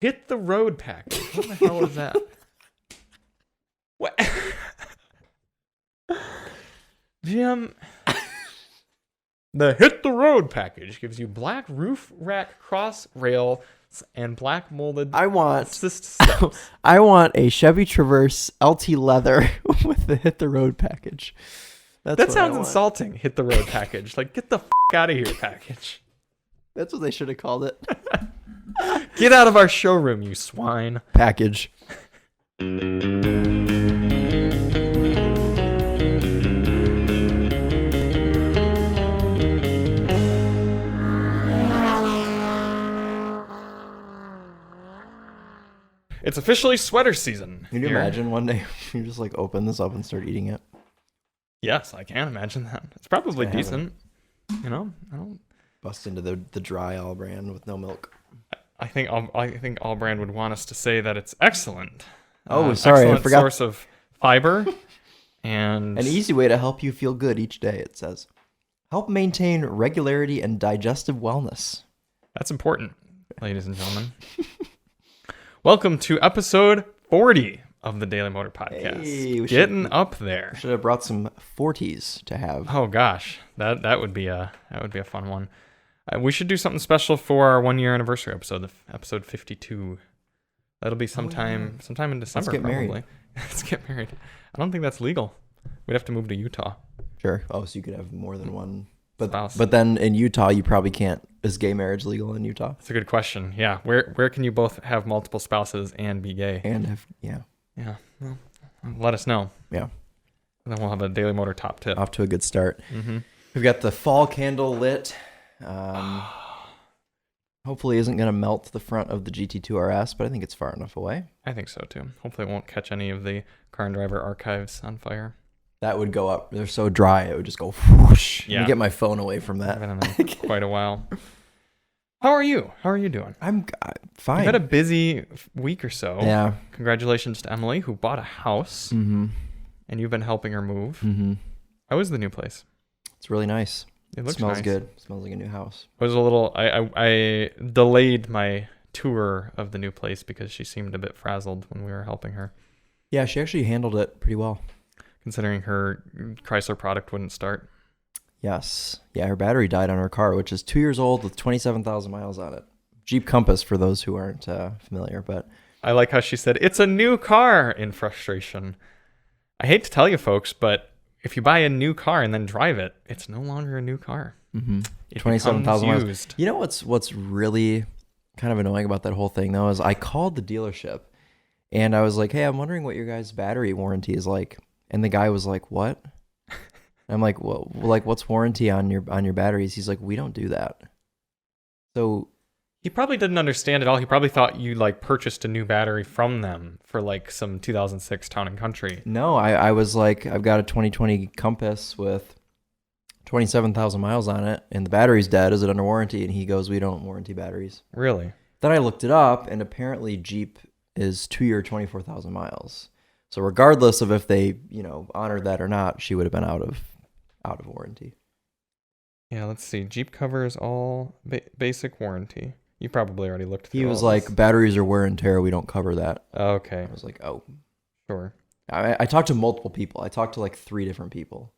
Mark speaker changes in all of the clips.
Speaker 1: Hit the road package. What the hell is that? What? GM. The Hit the Road package gives you black roof rack cross rail and black molded assist steps.
Speaker 2: I want a Chevy Traverse LT leather with the Hit the Road package.
Speaker 1: That sounds insulting. Hit the Road package. Like, get the out of here package.
Speaker 2: That's what they should have called it.
Speaker 1: Get out of our showroom, you swine.
Speaker 2: Package.
Speaker 1: It's officially sweater season.
Speaker 2: Can you imagine one day you just like open this up and start eating it?
Speaker 1: Yes, I can imagine that. It's probably decent. You know, I don't
Speaker 2: bust into the dry all brand with no milk.
Speaker 1: I think all brand would want us to say that it's excellent.
Speaker 2: Oh, sorry,
Speaker 1: excellent
Speaker 2: I forgot.
Speaker 1: Source of fiber and
Speaker 2: an easy way to help you feel good each day. It says, help maintain regularity and digestive wellness.
Speaker 1: That's important, ladies and gentlemen. Welcome to episode 40 of the Daily Motor Podcast.
Speaker 2: Hey,
Speaker 1: Getting up there.
Speaker 2: Should have brought some 40s to have.
Speaker 1: Oh gosh, that would be a fun one. We should do something special for our 1 year anniversary episode, episode 52. That'll be sometime in December.
Speaker 2: Let's get
Speaker 1: probably.
Speaker 2: married.
Speaker 1: Let's get married. I don't think that's legal. We'd have to move to Utah.
Speaker 2: Sure. Oh, so you could have more than one.
Speaker 1: Spouse.
Speaker 2: But then in Utah, you probably can't. Is gay marriage legal in Utah?
Speaker 1: That's a good question. Yeah. Where can you both have multiple spouses and be gay?
Speaker 2: And have, yeah.
Speaker 1: Yeah. Well, let us know.
Speaker 2: Yeah.
Speaker 1: And then we'll have a Daily Motor top tip.
Speaker 2: Off to a good start.
Speaker 1: Mm-hmm.
Speaker 2: We've got the fall candle lit. Hopefully isn't going to melt the front of the GT2 RS, but I think it's far enough away.
Speaker 1: I think so too. Hopefully it won't catch any of the Car and Driver archives on fire.
Speaker 2: That would go up. They're so dry, it would just go whoosh.
Speaker 1: Yeah.
Speaker 2: Let me get my phone away from that.
Speaker 1: I've been in there quite a while. How are you? How are you doing?
Speaker 2: I'm fine.
Speaker 1: You've had a busy week or so.
Speaker 2: Yeah.
Speaker 1: Congratulations to Emily, who bought a house,
Speaker 2: Mm-hmm.
Speaker 1: and you've been helping her move.
Speaker 2: Mm-hmm.
Speaker 1: How is the new place?
Speaker 2: It's really nice.
Speaker 1: It looks
Speaker 2: smells
Speaker 1: nice.
Speaker 2: good. It smells like a new house.
Speaker 1: I was a little. I delayed my tour of the new place because she seemed a bit frazzled when we were helping her.
Speaker 2: Yeah, she actually handled it pretty well.
Speaker 1: Considering her Chrysler product wouldn't start.
Speaker 2: Yes. Yeah, her battery died on her car, which is 2 years old with 27,000 miles on it. Jeep Compass, for those who aren't familiar. But
Speaker 1: I like how she said, "It's a new car," in frustration. I hate to tell you folks, but if you buy a new car and then drive it, it's no longer a new car.
Speaker 2: mm-hmm.
Speaker 1: It
Speaker 2: 27,000
Speaker 1: becomes
Speaker 2: miles.
Speaker 1: used.
Speaker 2: You know what's really kind of annoying about that whole thing, though, is I called the dealership, and I was like, hey, I'm wondering what your guys' battery warranty is like. And the guy was like, what? I'm like, well, like, what's warranty on your batteries? He's like, we don't do that. So
Speaker 1: He probably didn't understand it all. He probably thought you like purchased a new battery from them for like some 2006 Town and Country.
Speaker 2: no, I was like, I've got a 2020 Compass with 27,000 miles on it, and the battery's dead. Is it under warranty? And he goes, we don't warranty batteries.
Speaker 1: Really?
Speaker 2: Then I looked it up, and apparently Jeep is 2 year 24,000 miles. So regardless of if they, honored that or not, she would have been out of warranty.
Speaker 1: Yeah, let's see. Jeep covers all basic warranty. You probably already looked through
Speaker 2: He was
Speaker 1: all
Speaker 2: like,
Speaker 1: this.
Speaker 2: batteries are wear and tear. We don't cover that.
Speaker 1: Okay,
Speaker 2: I was like, oh.
Speaker 1: sure.
Speaker 2: I talked to multiple people. I talked to like 3 different people.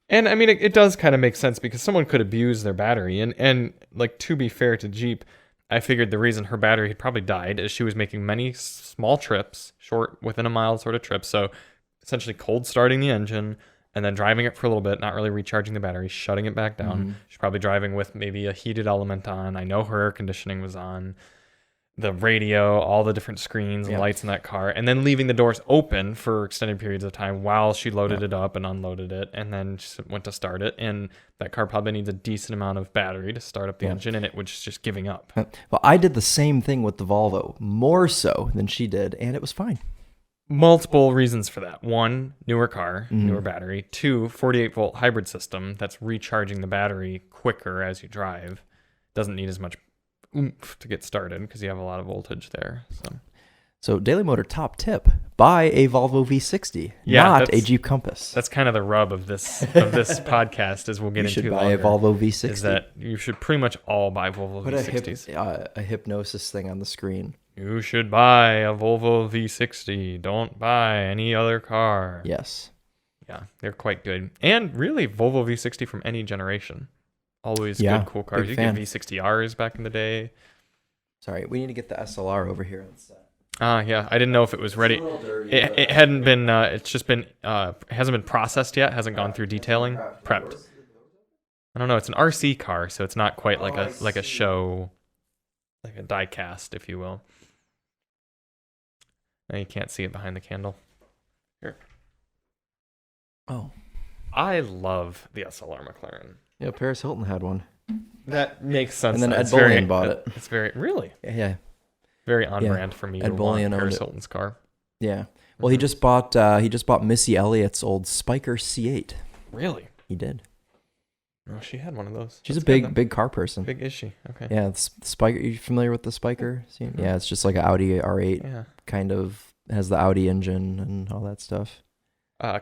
Speaker 1: And I mean, it does kind of make sense because someone could abuse their battery. And like, to be fair to Jeep, I figured the reason her battery had probably died is she was making many small trips, short, within a mile sort of trips. So essentially cold starting the engine and then driving it for a little bit, not really recharging the battery, shutting it back down.
Speaker 2: Mm-hmm.
Speaker 1: She's probably driving with maybe a heated element on. I know her air conditioning was on, the radio, all the different screens and lights in that car, and then leaving the doors open for extended periods of time while she loaded it up and unloaded it, and then she went to start it. And that car probably needs a decent amount of battery to start up the engine, and it was just giving up.
Speaker 2: Well, I did the same thing with the Volvo, more so than she did, and it was fine.
Speaker 1: Multiple reasons for that. 1, newer car, newer battery. 2, 48-volt hybrid system that's recharging the battery quicker as you drive. Doesn't need as much oomph to get started because you have a lot of voltage there.
Speaker 2: So Daily Motor top tip: buy a Volvo V60, not a Jeep Compass.
Speaker 1: That's kind of the rub of this podcast, as we'll get into.
Speaker 2: You should buy a Volvo V60.
Speaker 1: Is that you should pretty much all buy Volvo
Speaker 2: Put
Speaker 1: V60s.
Speaker 2: a hypnosis thing on the screen.
Speaker 1: You should buy a Volvo V60. Don't buy any other car.
Speaker 2: Yes.
Speaker 1: Yeah, they're quite good. And really, Volvo V60 from any generation. Always good, cool cars. You get V60Rs back in the day.
Speaker 2: Sorry, we need to get the SLR over here instead.
Speaker 1: Yeah, I didn't know if it was ready. It hadn't been. It's just been. Hasn't been processed yet. Hasn't gone through detailing. Prepped. I don't know. It's an RC car, so it's not quite like a show, like a die cast, if you will. Now you can't see it behind the candle. Here.
Speaker 2: Oh.
Speaker 1: I love the SLR McLaren.
Speaker 2: Yeah, Paris Hilton had one.
Speaker 1: That makes sense.
Speaker 2: And then Ed Bolian bought it.
Speaker 1: It's very really.
Speaker 2: Yeah.
Speaker 1: Very on brand for me.
Speaker 2: Ed Bolian owned
Speaker 1: Paris Hilton's car.
Speaker 2: Yeah. Well, he just bought Missy Elliott's old Spiker C8.
Speaker 1: Really?
Speaker 2: He did.
Speaker 1: Oh, she had one of those.
Speaker 2: She's a big car person.
Speaker 1: Big is she? Okay.
Speaker 2: Yeah, the Spiker. Are you familiar with the Spiker?
Speaker 1: Mm-hmm.
Speaker 2: Yeah, it's just like an Audi R8.
Speaker 1: Yeah.
Speaker 2: Kind of has the Audi engine and all that stuff.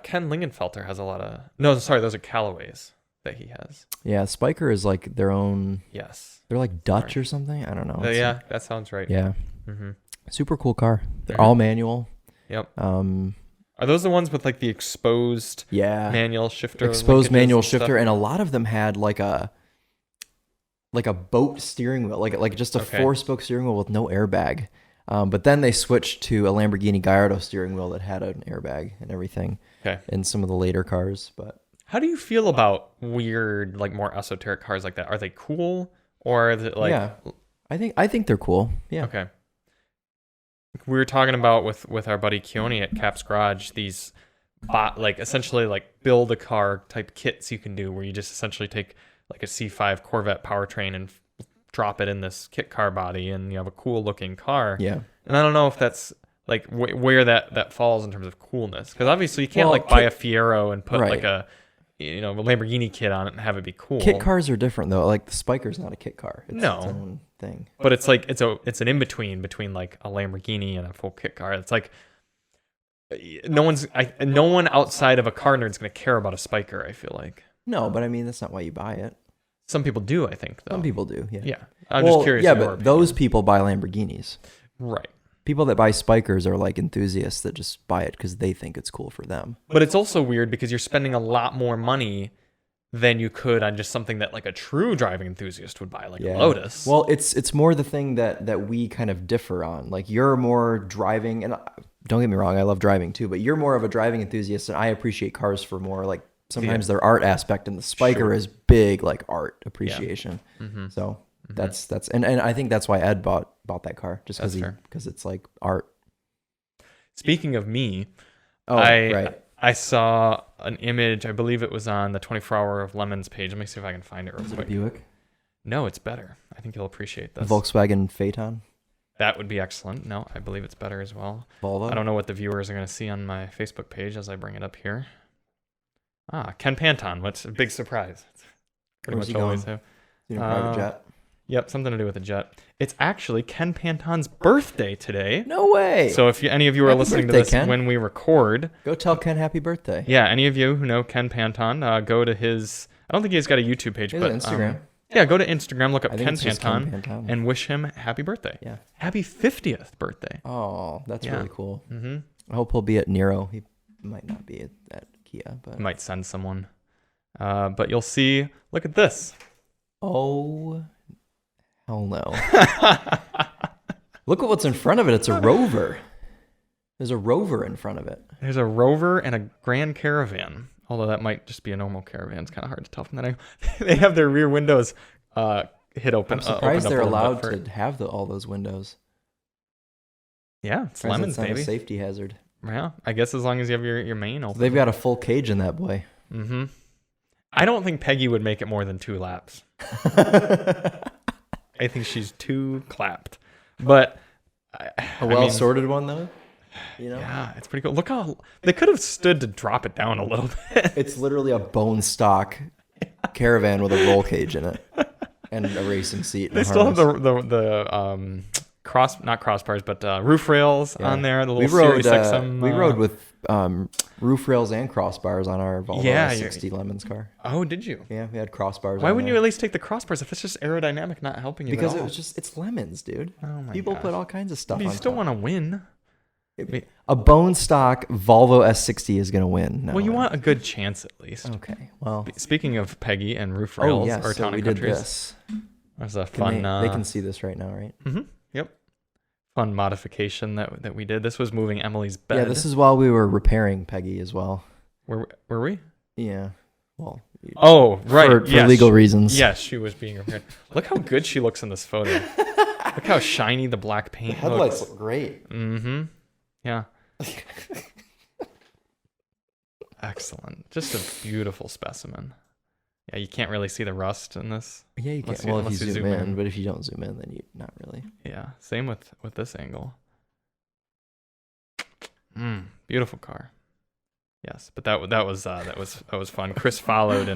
Speaker 1: Ken Lingenfelter has a lot of. No, sorry, those are Callaways that he has.
Speaker 2: Yeah, Spiker is like their own.
Speaker 1: Yes.
Speaker 2: They're like Dutch or something. I don't know.
Speaker 1: Yeah, that sounds right.
Speaker 2: Yeah.
Speaker 1: Mm-hmm.
Speaker 2: Super cool car. They're all manual.
Speaker 1: Yep. Are those the ones with like the exposed manual shifter?
Speaker 2: Exposed manual shifter, and a lot of them had like a boat steering wheel, like just a 4-spoke steering wheel with no airbag. But then they switched to a Lamborghini Gallardo steering wheel that had an airbag and everything.
Speaker 1: Okay.
Speaker 2: In some of the later cars, but
Speaker 1: how do you feel about weird, like more esoteric cars like that? Are they cool or is it like?
Speaker 2: Yeah, I think they're cool. Yeah.
Speaker 1: Okay. We were talking about with our buddy Keone at Cap's Garage these essentially like build a car type kits you can do where you just essentially take like a C5 Corvette powertrain and drop it in this kit car body and you have a cool looking car.
Speaker 2: Yeah.
Speaker 1: And I don't know if that's like where that falls in terms of coolness because obviously you can't buy a Fiero and put like a Lamborghini kit on it and have it be cool.
Speaker 2: Kit cars are different though. Like the Spiker's not a kit car. It's its own thing.
Speaker 1: But it's like it's an in between like a Lamborghini and a full kit car. It's like no one outside of a car nerd's gonna care about a Spiker. I feel like.
Speaker 2: No, but I mean that's not why you buy it.
Speaker 1: Some people do, I think. Though.
Speaker 2: Some people do. Yeah.
Speaker 1: Yeah. I'm just curious.
Speaker 2: Yeah, but those people buy Lamborghinis.
Speaker 1: Right.
Speaker 2: People that buy Spikers are like enthusiasts that just buy it because they think it's cool for them.
Speaker 1: But it's also weird because you're spending a lot more money than you could on just something that like a true driving enthusiast would buy, like a Lotus.
Speaker 2: Well, it's more the thing that we kind of differ on. Like you're more driving, and don't get me wrong, I love driving too, but you're more of a driving enthusiast, and I appreciate cars for more like sometimes their art aspect, and the Spiker is big like art appreciation. Yeah. Mm-hmm. So that's and I think that's why Ed bought that car just because it's like art. Speaking
Speaker 1: of me, I saw an image. I believe it was on the 24 Hour of Lemons page. Let me see if I can find it real quick.
Speaker 2: It a Buick?
Speaker 1: No, it's better. I think you'll appreciate this.
Speaker 2: Volkswagen Phaeton?
Speaker 1: That would be excellent. No, I believe it's better as well.
Speaker 2: Volvo?
Speaker 1: I don't know what the viewers are going to see on my Facebook page as I bring it up here. Ken Panton. What's a big surprise? Pretty
Speaker 2: Where's
Speaker 1: much
Speaker 2: he
Speaker 1: always
Speaker 2: going?
Speaker 1: have.
Speaker 2: In a private jet?
Speaker 1: Yep, something to do with a jet. It's actually Ken Panton's birthday today.
Speaker 2: No way.
Speaker 1: So if any of you are listening to this when we record,
Speaker 2: go tell Ken happy birthday.
Speaker 1: Yeah, any of you who know Ken Panton, go to his. I don't think he's got a YouTube page, but
Speaker 2: Instagram.
Speaker 1: Go to Instagram, look up Ken Panton, and wish him happy birthday.
Speaker 2: Yeah,
Speaker 1: happy 50th birthday.
Speaker 2: Oh, that's really cool.
Speaker 1: Mm-hmm.
Speaker 2: I hope he'll be at Niro. He might not be at Kia, but
Speaker 1: might send someone. But you'll see. Look at this.
Speaker 2: Oh. Hell no. Look at what's in front of it. It's a Rover. There's a Rover in front of it.
Speaker 1: There's a Rover and a Grand Caravan. Although that might just be a normal Caravan. It's kind of hard to tell from that angle. They have their rear windows hit open.
Speaker 2: I'm surprised they're allowed to have all those windows.
Speaker 1: Yeah, it's Lemons, baby.
Speaker 2: A safety hazard.
Speaker 1: Yeah, I guess as long as you have your main open.
Speaker 2: They've got a full cage in that boy.
Speaker 1: Mm-hmm. I don't think Peggy would make it more than 2 laps. I think she's too clapped, but
Speaker 2: a well-sorted one though.
Speaker 1: Yeah, it's pretty cool. Look how they could have stood to drop it down a little bit.
Speaker 2: It's literally a bone stock Caravan with a roll cage in it and a racing seat.
Speaker 1: They still have the not crossbars, but roof rails on there. The little
Speaker 2: we
Speaker 1: rode
Speaker 2: with roof rails and crossbars on our Volvo V60 Lemons car.
Speaker 1: Oh, did you?
Speaker 2: Yeah, we had crossbars.
Speaker 1: Why wouldn't you at least take the crossbars if it's just aerodynamic, not helping you?
Speaker 2: Because
Speaker 1: at all?
Speaker 2: it's Lemons, dude.
Speaker 1: Oh my
Speaker 2: People
Speaker 1: gosh.
Speaker 2: put all kinds of stuff.
Speaker 1: But you
Speaker 2: on
Speaker 1: still
Speaker 2: top.
Speaker 1: want to win.
Speaker 2: A bone stock Volvo S60 is gonna win.
Speaker 1: Well, you want a good chance at least.
Speaker 2: Okay. Well.
Speaker 1: Speaking of Peggy and roof rails, or
Speaker 2: so
Speaker 1: town
Speaker 2: we
Speaker 1: and
Speaker 2: did
Speaker 1: countries,
Speaker 2: this.
Speaker 1: that was a fun.
Speaker 2: They can see this right now, right?
Speaker 1: Mm-hmm. Yep. Fun modification that we did. This was moving Emily's bed.
Speaker 2: Yeah, this is while we were repairing Peggy as well.
Speaker 1: Were we?
Speaker 2: Yeah. Well.
Speaker 1: Oh, right.
Speaker 2: For legal reasons.
Speaker 1: Yes, she was being repaired. Look how good she looks in this photo. Look how shiny the black paint
Speaker 2: The headlights
Speaker 1: looks.
Speaker 2: look great.
Speaker 1: Mm-hmm. Yeah. Excellent. Just a beautiful specimen. Yeah, you can't really see the rust in this.
Speaker 2: Yeah, you can.
Speaker 1: Unless
Speaker 2: Well, if
Speaker 1: unless
Speaker 2: you
Speaker 1: you
Speaker 2: zoom
Speaker 1: zoom
Speaker 2: in,
Speaker 1: in.
Speaker 2: but if you don't zoom in, then you not really.
Speaker 1: Yeah, same with this angle. Beautiful car. Yes, but that was fun. Chris followed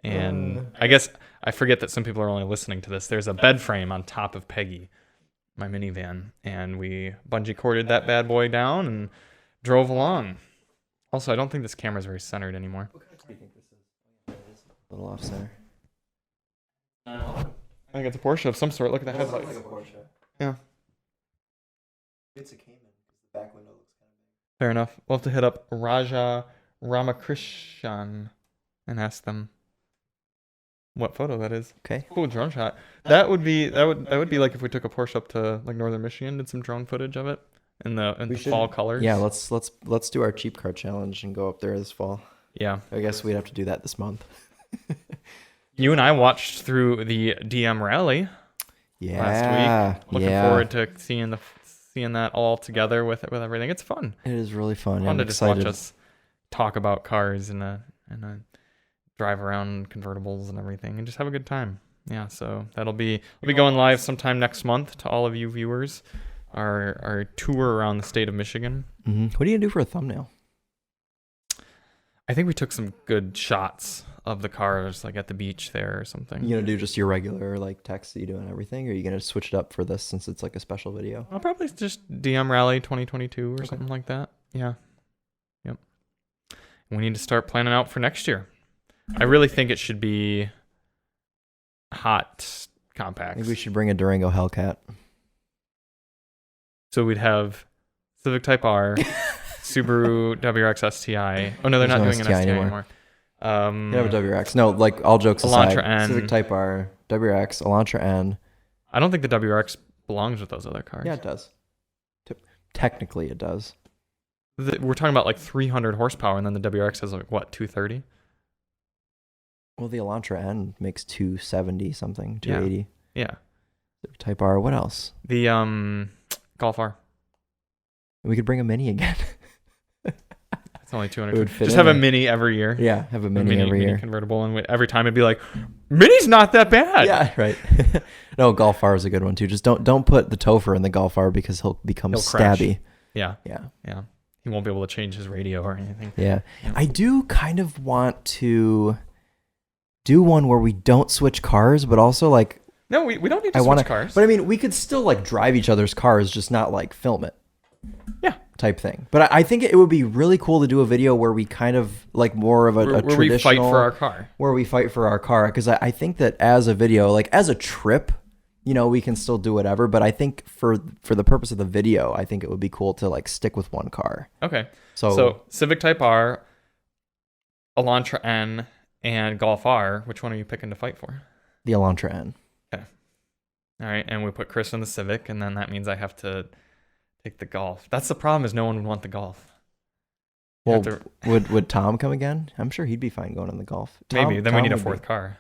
Speaker 1: and I guess I forget that some people are only listening to this. There's a bed frame on top of Peggy, my minivan, and we bungee corded that bad boy down and drove along. Also, I don't think this camera's very centered anymore.
Speaker 2: What kind of do you think this is? A little off center.
Speaker 1: I think it's a Porsche of some sort. Look at the headlights.
Speaker 2: Like a Porsche.
Speaker 1: Yeah.
Speaker 2: It's a Cayman because the back window looks kind of
Speaker 1: Fair enough. We'll have to hit up Raja Ramakrishnan and ask them what photo that is.
Speaker 2: Okay.
Speaker 1: Cool drone shot. That would be like if we took a Porsche up to like northern Michigan, did some drone footage of it in the fall colors.
Speaker 2: Yeah, let's do our cheap car challenge and go up there this fall.
Speaker 1: Yeah.
Speaker 2: I guess we'd have to do that this month.
Speaker 1: You and I watched through the DM rally last week. Looking forward to seeing that all together with everything. It's fun.
Speaker 2: It is really fun.
Speaker 1: Fun
Speaker 2: I'm
Speaker 1: to just
Speaker 2: excited.
Speaker 1: watch us talk about cars and drive around convertibles and everything and just have a good time. Yeah, so we'll be going live sometime next month to all of you viewers. Our tour around the state of Michigan.
Speaker 2: Mm-hmm. What are you gonna do for a thumbnail?
Speaker 1: I think we took some good shots of the cars, like at the beach there or something.
Speaker 2: You gonna do just your regular like text that you do and everything, or are you gonna switch it up for this since it's like a special video?
Speaker 1: I'll probably just DM Rally 2022 or something like that. Yeah. Yep. We need to start planning out for next year. I really think it should be hot compacts.
Speaker 2: Maybe we should bring a Durango Hellcat.
Speaker 1: So we'd have Civic Type R, Subaru WRX STI. Oh no, they're not
Speaker 2: There's
Speaker 1: doing
Speaker 2: no
Speaker 1: an
Speaker 2: STI
Speaker 1: STI
Speaker 2: anymore.
Speaker 1: anymore.
Speaker 2: You have a WRX. No, like all jokes aside,
Speaker 1: Elantra N.
Speaker 2: Civic Type R, WRX, Elantra N.
Speaker 1: I don't think the WRX belongs with those other cars.
Speaker 2: Yeah, it does. Technically, it does.
Speaker 1: We're talking about like 300 horsepower, and then the WRX has like what, 230?
Speaker 2: Well, the Elantra N makes 270 something, 280.
Speaker 1: Yeah.
Speaker 2: Civic Type R. What else?
Speaker 1: The Golf R.
Speaker 2: We could bring a Mini again.
Speaker 1: It's only
Speaker 2: It
Speaker 1: 200.
Speaker 2: would fit
Speaker 1: Just
Speaker 2: in
Speaker 1: have a
Speaker 2: there.
Speaker 1: Mini every year.
Speaker 2: Yeah, have a Mini every year.
Speaker 1: Convertible, and every time it'd be like, Mini's not that bad.
Speaker 2: Yeah, right. No, Golf R is a good one too. Just don't put the Topher in the Golf R because he'll become
Speaker 1: crash.
Speaker 2: stabby.
Speaker 1: Yeah.
Speaker 2: Yeah.
Speaker 1: He won't be able to change his radio or anything.
Speaker 2: Yeah. I do kind of want to do one where we don't switch cars, but also like
Speaker 1: No, we don't need to
Speaker 2: I
Speaker 1: switch
Speaker 2: want to.
Speaker 1: cars.
Speaker 2: But I mean, we could still like drive each other's cars, just not like film it.
Speaker 1: Yeah.
Speaker 2: Type thing. But I think it would be really cool to do a video where we kind of like more of a
Speaker 1: where
Speaker 2: traditional.
Speaker 1: we fight for our car.
Speaker 2: Where we fight for our car, because I think that as a video, like as a trip, you know, we can still do whatever. But I think for the purpose of the video, I think it would be cool to like stick with one car.
Speaker 1: Okay.
Speaker 2: So
Speaker 1: So Civic Type R, Elantra N, and Golf R. Which one are you picking to fight for?
Speaker 2: the Elantra N.
Speaker 1: All right, and we put Chris in the Civic, and then that means I have to take the Golf. That's the problem, is no one would want the Golf. You
Speaker 2: Well,
Speaker 1: have to-
Speaker 2: would Tom come again? I'm sure he'd be fine going in the Golf.
Speaker 1: maybe. Then we
Speaker 2: Tom
Speaker 1: need a
Speaker 2: would be-
Speaker 1: fourth car.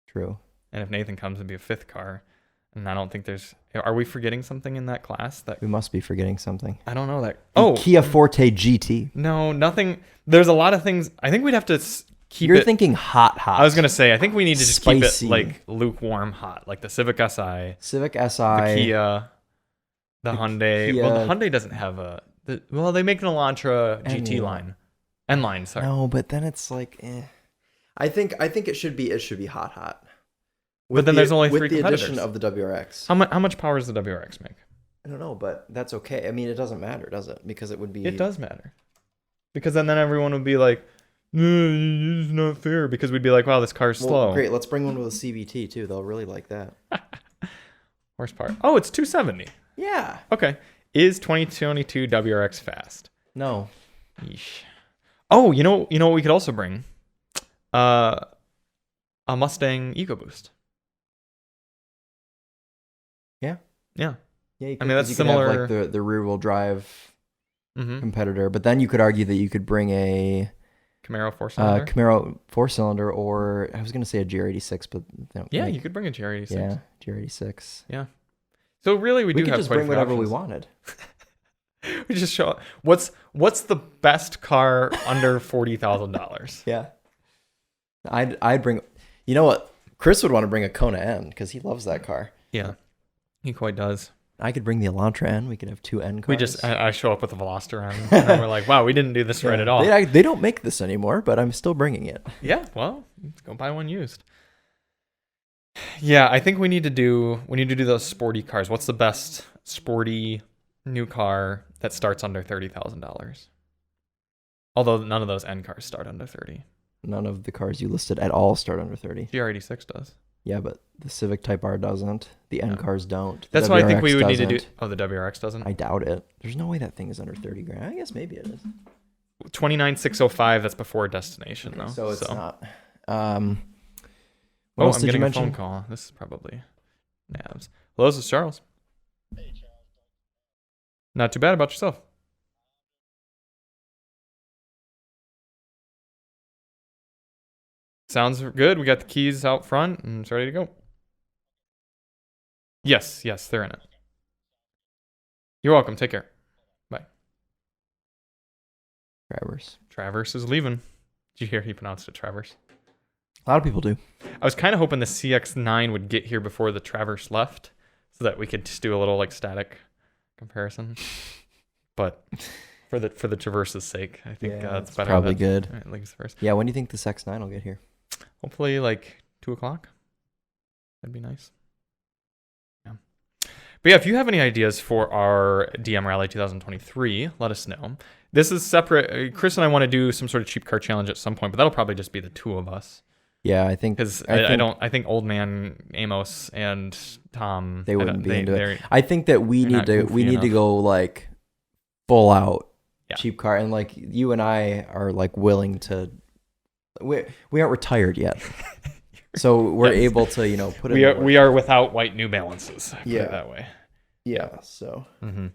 Speaker 2: True.
Speaker 1: And if Nathan comes, it'd be a fifth car. And I don't think there's... Are we forgetting something in that class? That
Speaker 2: We must be forgetting something.
Speaker 1: I don't know that...
Speaker 2: The
Speaker 1: Oh!
Speaker 2: Kia Forte GT.
Speaker 1: No, nothing... There's a lot of things... I think we'd have to keep
Speaker 2: You're
Speaker 1: it...
Speaker 2: thinking hot.
Speaker 1: I was going to say, I think we need to just keep
Speaker 2: Spicy.
Speaker 1: it like lukewarm hot. Like the Civic Si,
Speaker 2: Civic SI.
Speaker 1: the Kia, the Hyundai.
Speaker 2: Kia-
Speaker 1: Well, the Hyundai doesn't have a... Well, they make an Elantra GT
Speaker 2: N-line.
Speaker 1: line. N-line, sorry.
Speaker 2: No, but then it's like, I think it should be hot.
Speaker 1: But then there's only
Speaker 2: with
Speaker 1: 3
Speaker 2: the
Speaker 1: competitors.
Speaker 2: addition of the WRX.
Speaker 1: How much power does the WRX make?
Speaker 2: I don't know, but that's okay. I mean, it doesn't matter, does it? Because it would be.
Speaker 1: It does matter. Because then everyone would be like, no, it's not fair. Because we'd be like, wow, this car's slow.
Speaker 2: Great, let's bring one with a CVT too. They'll really like that.
Speaker 1: Horsepower. Oh, it's 270.
Speaker 2: Yeah.
Speaker 1: Okay. Is 2022 WRX fast?
Speaker 2: No.
Speaker 1: Yeesh. Oh, you know what we could also bring? A Mustang EcoBoost.
Speaker 2: Yeah.
Speaker 1: Yeah.
Speaker 2: Yeah. You
Speaker 1: I mean, that's
Speaker 2: you
Speaker 1: similar.
Speaker 2: Could have, like the rear wheel drive
Speaker 1: Mm-hmm.
Speaker 2: competitor, but then you could argue that you could bring a
Speaker 1: Camaro 4-cylinder.
Speaker 2: Camaro 4-cylinder, or I was going to say a GR86, but
Speaker 1: Yeah, you could bring a GR86.
Speaker 2: Yeah, GR86.
Speaker 1: Yeah. So really, we do
Speaker 2: could
Speaker 1: have
Speaker 2: just
Speaker 1: quite a
Speaker 2: bring
Speaker 1: few
Speaker 2: whatever we
Speaker 1: options.
Speaker 2: wanted.
Speaker 1: We just show what's the best car under $40,000.
Speaker 2: Yeah. I'd bring. You know what? Chris would want to bring a Kona N because he loves that car.
Speaker 1: Yeah, he quite does.
Speaker 2: I could bring the Elantra N. We could have 2 N cars.
Speaker 1: We just I show up with the Veloster N, and we're like, wow, we didn't do this right at all.
Speaker 2: They don't make this anymore, but I'm still bringing it.
Speaker 1: Yeah, well, let's go buy one used. Yeah, I think we need to do those sporty cars. What's the best sporty new car that starts under $30,000? Although none of those N cars start under 30.
Speaker 2: None of the cars you listed at all start under 30.
Speaker 1: GR86 does.
Speaker 2: Yeah, but the Civic Type R doesn't. The N cars don't. The
Speaker 1: That's why I think we
Speaker 2: WRX
Speaker 1: would need to do.
Speaker 2: doesn't.
Speaker 1: Oh, the WRX doesn't.
Speaker 2: I doubt it. There's no way that thing is under 30 grand. I guess maybe it is.
Speaker 1: 29605. That's before destination though.
Speaker 2: So it's not. What
Speaker 1: Oh,
Speaker 2: else
Speaker 1: I'm
Speaker 2: did you
Speaker 1: getting a
Speaker 2: mention?
Speaker 1: phone call. This is probably Nabs. Hello, this is Charles. Not too bad. About yourself? Sounds good. We got the keys out front and it's ready to go. Yes, they're in it. You're welcome. Take care. Bye. Traverse is leaving. Did you hear he pronounced it Traverse?
Speaker 2: A lot of people do.
Speaker 1: I was kind of hoping the CX-9 would get here before the Traverse left so that we could just do a little like static comparison. But for the Traverse's sake, I think it's better.
Speaker 2: Probably good.
Speaker 1: It leaves first.
Speaker 2: Yeah, when do you think the CX-9 will get here?
Speaker 1: Hopefully like 2:00. That'd be nice. Yeah. But yeah, if you have any ideas for our DM Rally 2023, let us know. This is separate. Chris and I want to do some sort of cheap car challenge at some point, but that'll probably just be the 2 of us.
Speaker 2: Yeah, I think
Speaker 1: because I think Old Man Amos and Tom
Speaker 2: they wouldn't be into it. I think that we need to go like full out cheap car, and like you and I are like willing to. We aren't retired yet, so we're able to put it.
Speaker 1: We are without white New Balances. Put it that way.
Speaker 2: Yeah. So.
Speaker 1: Mm-hmm.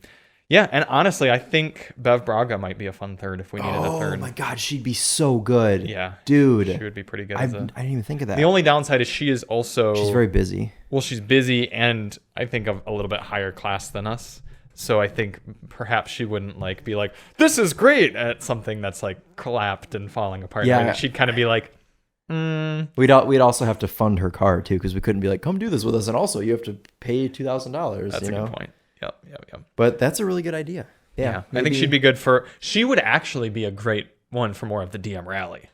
Speaker 1: Yeah, and honestly, I think Bev Braga might be a fun third if we needed a third.
Speaker 2: Oh my God, she'd be so good.
Speaker 1: Yeah,
Speaker 2: dude,
Speaker 1: she would be pretty good.
Speaker 2: I didn't even think of that.
Speaker 1: The only downside is she's very
Speaker 2: busy.
Speaker 1: Well, she's busy, and I think a little bit higher class than us. So I think perhaps she wouldn't like be like, "This is great" at something that's like collapsed and falling apart.
Speaker 2: Yeah,
Speaker 1: like, she'd kind of be like,
Speaker 2: We'd also have to fund her car too, because we couldn't be like, "Come do this with us," and also you have to pay $2,000.
Speaker 1: That's a good point. Yep.
Speaker 2: But that's a really good idea. Yeah.
Speaker 1: I think she'd be good she would actually be a great one for more of the DM Rally.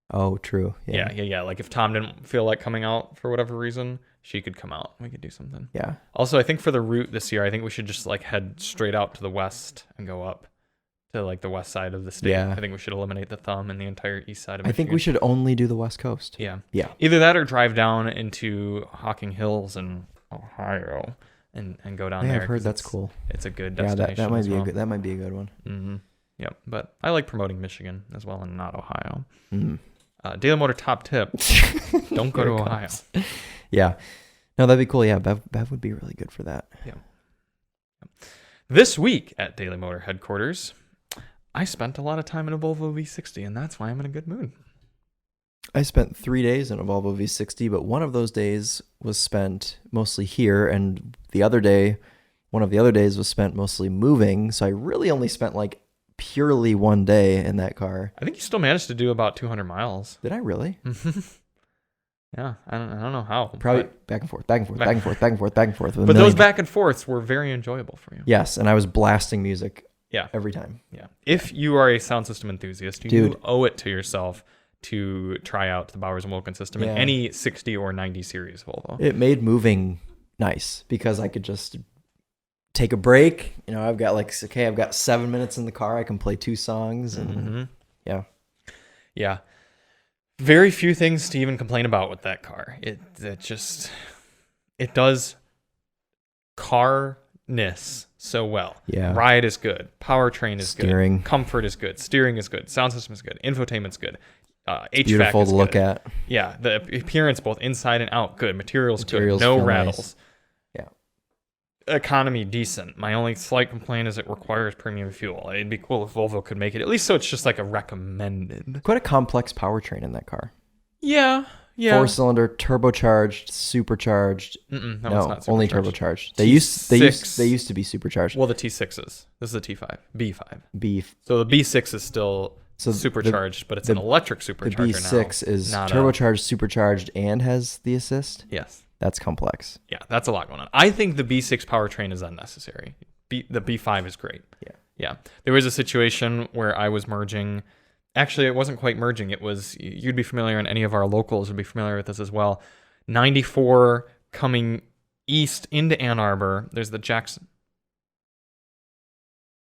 Speaker 2: Oh, true.
Speaker 1: Yeah. Like if Tom didn't feel like coming out for whatever reason, she could come out. We could do something.
Speaker 2: Yeah.
Speaker 1: Also, I think for the route this year, I think we should just like head straight out to the west and go up to like the west side of the state.
Speaker 2: Yeah.
Speaker 1: I think we should eliminate the thumb and the entire east side of Michigan.
Speaker 2: I think we should only do the west coast.
Speaker 1: Yeah.
Speaker 2: Either
Speaker 1: that or drive down into Hocking Hills in Ohio. And go down there.
Speaker 2: I've heard that's cool.
Speaker 1: It's a good destination.
Speaker 2: That might be a good one.
Speaker 1: Mm-hmm. Yep. But I like promoting Michigan as well and not Ohio.
Speaker 2: Mm.
Speaker 1: Daily Motor top tip: don't go to Ohio.
Speaker 2: Yeah. No, that'd be cool. Yeah, Bev would be really good for that.
Speaker 1: Yeah. This week at Daily Motor headquarters, I spent a lot of time in a Volvo V60, and that's why I'm in a good mood.
Speaker 2: I spent 3 days in a Volvo V60, but one of those days was spent mostly here, and one of the other days was spent mostly moving, so I really only spent like purely 1 day in that car.
Speaker 1: I think you still managed to do about 200 miles.
Speaker 2: Did I really?
Speaker 1: Yeah, I don't know how.
Speaker 2: Probably back and forth.
Speaker 1: But those back and forths were very enjoyable for you.
Speaker 2: Yes, and I was blasting music every time.
Speaker 1: Yeah. If you are a sound system enthusiast, you owe it to yourself to try out the Bowers and Wilkins system in
Speaker 2: Yeah.
Speaker 1: any 60 or 90 series Volvo.
Speaker 2: It made moving nice because I could just take a break. You know, I've got 7 minutes in the car. I can play 2 songs and
Speaker 1: Yeah. Very few things to even complain about with that car. It does carness so well.
Speaker 2: Yeah.
Speaker 1: Ride is good. Powertrain is
Speaker 2: Steering.
Speaker 1: good. Comfort is good. Steering is good. Sound system is good. Infotainment's good. HVAC
Speaker 2: Beautiful
Speaker 1: is
Speaker 2: to look
Speaker 1: good.
Speaker 2: at.
Speaker 1: Yeah, the appearance both inside and out good. Materials good.
Speaker 2: Materials
Speaker 1: No
Speaker 2: feel
Speaker 1: rattles.
Speaker 2: nice. Yeah.
Speaker 1: Economy decent. My only slight complaint is it requires premium fuel. It'd be cool if Volvo could make it at least so it's just like a recommended.
Speaker 2: Quite a complex powertrain in that car.
Speaker 1: Yeah.
Speaker 2: 4-cylinder, turbocharged, supercharged.
Speaker 1: No, it's
Speaker 2: No,
Speaker 1: not
Speaker 2: only
Speaker 1: supercharged.
Speaker 2: turbocharged. They used to be supercharged.
Speaker 1: Well, the T6s. This is the T5, B5.
Speaker 2: Beef.
Speaker 1: So the B6 is still supercharged, but it's an electric
Speaker 2: The
Speaker 1: supercharger now.
Speaker 2: B6 is
Speaker 1: not
Speaker 2: turbocharged, supercharged, and has the assist.
Speaker 1: Yes.
Speaker 2: That's complex.
Speaker 1: Yeah, that's a lot going on. I think the B6 powertrain is unnecessary. The B5 is great. Yeah. There was a situation where I was merging. Actually, it wasn't quite merging. It was, you'd be familiar, and any of our locals would be familiar with this as well. 94 coming east into Ann Arbor. There's the Jackson.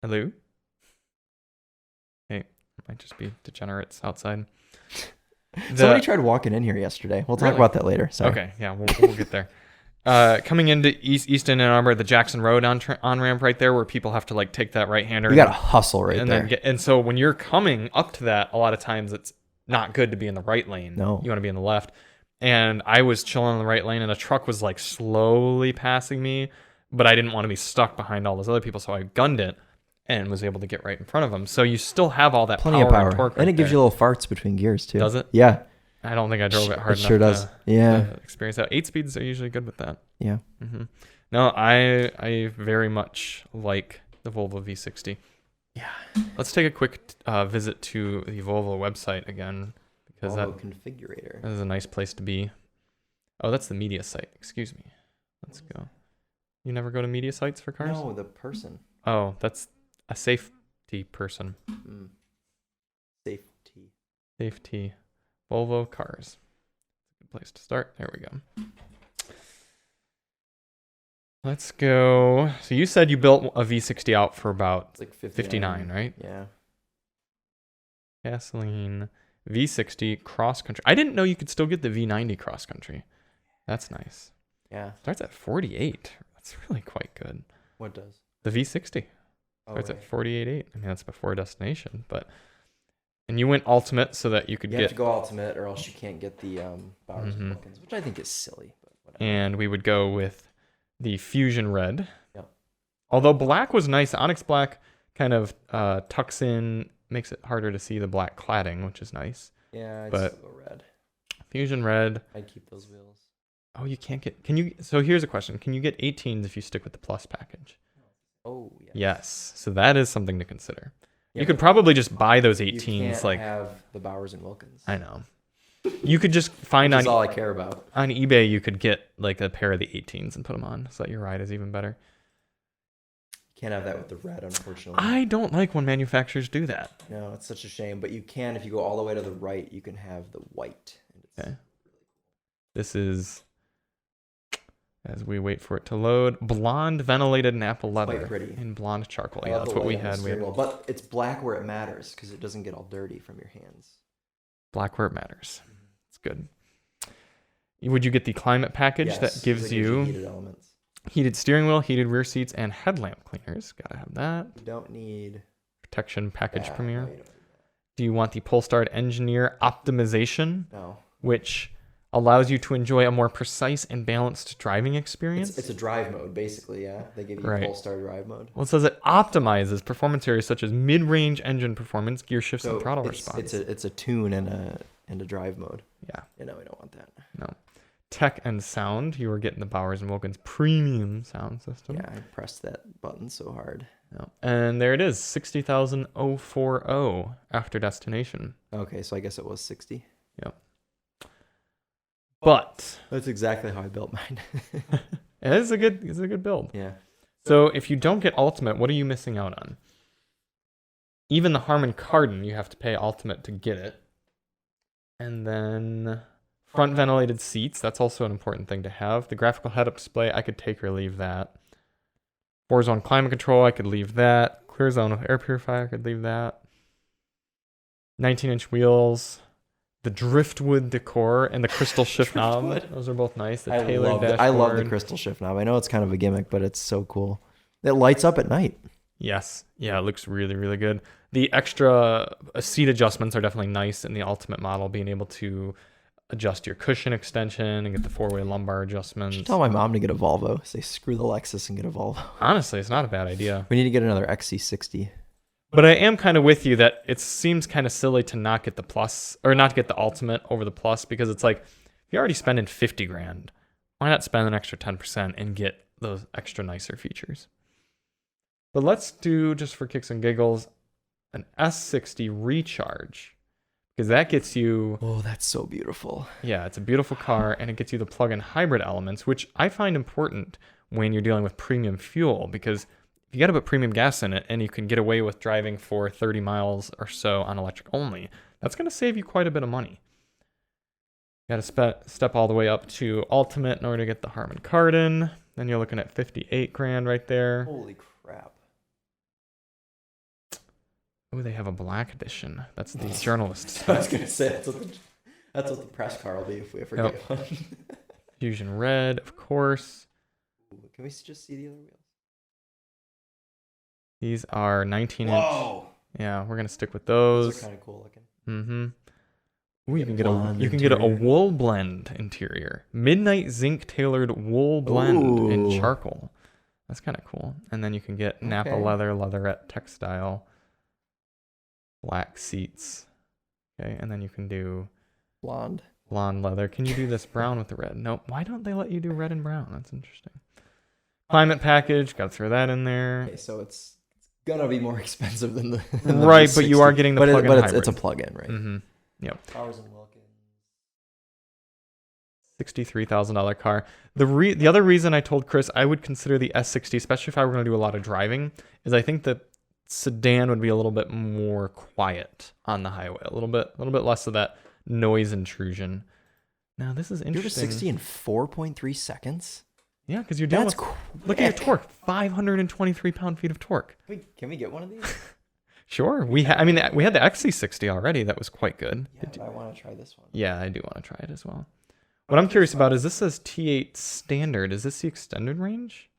Speaker 1: Hello? Hey, might just be degenerates outside.
Speaker 2: Somebody tried walking in here yesterday. We'll talk
Speaker 1: Really?
Speaker 2: about that later. Sorry.
Speaker 1: Okay, yeah, we'll get there. Coming into East Ann Arbor, the Jackson Road on ramp right there, where people have to like take that right hander.
Speaker 2: You got to hustle right
Speaker 1: and
Speaker 2: there.
Speaker 1: and so when you're coming up to that, a lot of times it's not good to be in the right lane.
Speaker 2: No.
Speaker 1: You want to be in the left. And I was chilling in the right lane, and a truck was like slowly passing me, but I didn't want to be stuck behind all those other people, so I gunned it and was able to get right in front of them. So you still have all that
Speaker 2: Plenty of power.
Speaker 1: and torque.
Speaker 2: And it
Speaker 1: right
Speaker 2: gives
Speaker 1: there.
Speaker 2: you little farts between gears too.
Speaker 1: Does it?
Speaker 2: Yeah.
Speaker 1: I don't think I drove it hard enough.
Speaker 2: It sure does.
Speaker 1: To experience that. 8 speeds are usually good with that.
Speaker 2: Yeah.
Speaker 1: No, I very much like the Volvo V60.
Speaker 2: Yeah.
Speaker 1: Let's take a quick visit to the Volvo website again, because
Speaker 2: Volvo configurator.
Speaker 1: that is a nice place to be. Oh, that's the media site. Excuse me. Let's go. You never go to media sites for cars?
Speaker 2: No, the person.
Speaker 1: Oh, that's a safety person.
Speaker 2: Safety.
Speaker 1: Safety. Volvo cars. Good place to start. There we go. Let's go. So you said you built a V60 out for about
Speaker 2: It's like
Speaker 1: 59, right?
Speaker 2: Yeah.
Speaker 1: Gasoline V60 cross country. I didn't know you could still get the V90 cross country. That's nice.
Speaker 2: Yeah.
Speaker 1: Starts at 48. That's really quite good.
Speaker 2: What does?
Speaker 1: The V60 starts at 48.8. I mean, that's before destination, but and you went ultimate so that you could
Speaker 2: You
Speaker 1: get.
Speaker 2: have to go ultimate, or else you can't get the Bowers and Wilkins, which I think is silly. But whatever.
Speaker 1: And we would go with the Fusion Red.
Speaker 2: Yep.
Speaker 1: Although black was nice, Onyx Black kind of tucks in, makes it harder to see the black cladding, which is nice.
Speaker 2: Yeah, I'd
Speaker 1: but
Speaker 2: still go red.
Speaker 1: Fusion Red.
Speaker 2: I'd keep those wheels.
Speaker 1: Oh, you can't get. Can you? So here's a question: can you get 18s if you stick with the Plus package?
Speaker 2: Oh, yes.
Speaker 1: Yes. So that is something to consider.
Speaker 2: Yeah,
Speaker 1: you could probably just buy those
Speaker 2: you
Speaker 1: 18s.
Speaker 2: can't
Speaker 1: Like
Speaker 2: have the Bowers and Wilkins.
Speaker 1: I know. You could just find
Speaker 2: That's
Speaker 1: on
Speaker 2: all I care about.
Speaker 1: on eBay. You could get like a pair of the 18s and put them on, so that your ride is even better.
Speaker 2: Can't have that with the red, unfortunately.
Speaker 1: I don't like when manufacturers do that.
Speaker 2: No, it's such a shame. But you can, if you go all the way to the right, you can have the white. And it's
Speaker 1: Okay. This is, as we wait for it to load, blonde ventilated and apple leather
Speaker 2: quite pretty.
Speaker 1: in blonde charcoal.
Speaker 2: I
Speaker 1: Yeah,
Speaker 2: love
Speaker 1: that's
Speaker 2: the
Speaker 1: what we
Speaker 2: white on the
Speaker 1: had. We
Speaker 2: steering
Speaker 1: had
Speaker 2: wheel, but it's black where it matters because it doesn't get all dirty from your hands.
Speaker 1: black where it matters. It's good. Would you get the climate package
Speaker 2: Yes,
Speaker 1: that gives you
Speaker 2: heated elements.
Speaker 1: heated steering wheel, heated rear seats, and headlamp cleaners? Gotta have that.
Speaker 2: You don't need
Speaker 1: Protection package
Speaker 2: that.
Speaker 1: premiere.
Speaker 2: No, you don't need
Speaker 1: Do you want the Polestar Engineer optimization,
Speaker 2: that. No.
Speaker 1: which allows you to enjoy a more precise and balanced driving experience?
Speaker 2: It's a drive mode, basically, yeah. They give you
Speaker 1: Right.
Speaker 2: Polestar drive mode.
Speaker 1: Well, it says it optimizes performance areas such as mid-range engine performance, gear shifts, and throttle response.
Speaker 2: It's a tune and a drive mode.
Speaker 1: Yeah,
Speaker 2: You know, we don't want that.
Speaker 1: no. Tech and sound, you were getting the Bowers and Wilkins premium sound system.
Speaker 2: Yeah, I pressed that button so hard.
Speaker 1: No. And there it is, 60,040 after destination.
Speaker 2: Okay, so I guess it was 60.
Speaker 1: Yep. But
Speaker 2: That's exactly how I built mine.
Speaker 1: it's a good build.
Speaker 2: Yeah.
Speaker 1: So if you don't get Ultimate, what are you missing out on? Even the Harman Kardon, you have to pay Ultimate to get it. And then front ventilated seats. That's also an important thing to have. The graphical head-up display, I could take or leave that. 4-zone climate control, I could leave that. Clear zone with air purifier, I could leave that. 19-inch wheels. The driftwood decor and the crystal shift knob. Those are both nice. The tailored dashboard.
Speaker 2: I love the crystal shift knob. I know it's kind of a gimmick, but it's so cool. It lights up at night.
Speaker 1: Yes. Yeah, it looks really, really good. The extra seat adjustments are definitely nice in the Ultimate model, being able to adjust your cushion extension and get the 4-way lumbar adjustments.
Speaker 2: I should tell my mom to get a Volvo. Say, screw the Lexus and get a Volvo.
Speaker 1: Honestly, it's not a bad idea.
Speaker 2: We need to get another XC60.
Speaker 1: But I am kind of with you that it seems kind of silly to not get the Plus, or not get the Ultimate over the Plus, because it's like, if you're already spending 50 grand, why not spend an extra 10% and get those extra nicer features? But let's do, just for kicks and giggles, an S60 Recharge, because that gets you...
Speaker 2: Oh, that's so beautiful.
Speaker 1: Yeah, it's a beautiful car, and it gets you the plug-in hybrid elements, which I find important when you're dealing with premium fuel, because you got to put premium gas in it, and you can get away with driving for 30 miles or so on electric only. That's going to save you quite a bit of money. You got to step all the way up to Ultimate in order to get the Harman Kardon. Then you're looking at 58 grand right there.
Speaker 2: Holy crap.
Speaker 1: Oh, they have a black edition. That's the journalist.
Speaker 2: I was going to say, that's what the press car will be if we ever get one.
Speaker 1: Fusion Red, of course.
Speaker 2: Can we just see the other wheels?
Speaker 1: These are 19-inch.
Speaker 2: Whoa!
Speaker 1: Yeah, we're gonna stick with those.
Speaker 2: Those are kind of cool looking.
Speaker 1: Mm-hmm. Ooh, you can get a wool blend interior. Midnight zinc tailored wool blend in charcoal. That's kind of cool. And then you can get Napa leather, leatherette textile, black seats. Okay, and then you can do
Speaker 2: blonde
Speaker 1: leather. Can you do this brown with the red? Nope. Why don't they let you do red and brown? That's interesting. Climate package, got to throw that in there.
Speaker 2: Okay, so it's gonna be more expensive than the
Speaker 1: right, but you are getting the plug-in hybrid.
Speaker 2: It's a plug-in, right?
Speaker 1: Mm-hmm. Yep.
Speaker 2: Powers and Wilkins.
Speaker 1: $63,000 car. The other reason I told Chris I would consider the S60, especially if I were going to do a lot of driving, is I think the sedan would be a little bit more quiet on the highway, a little bit less of that noise intrusion. Now this is interesting.
Speaker 2: You're to 60 in 4.3 seconds.
Speaker 1: Yeah, because you're dealing with... Look at your torque. 523 pound-feet of torque.
Speaker 2: Wait, can we get one of these?
Speaker 1: Sure. We had the XC60 already. That was quite good.
Speaker 2: Yeah, but I want to try this one.
Speaker 1: Yeah, I do want to try it as well. What I'm curious about is this says T8 standard. Is this the extended range?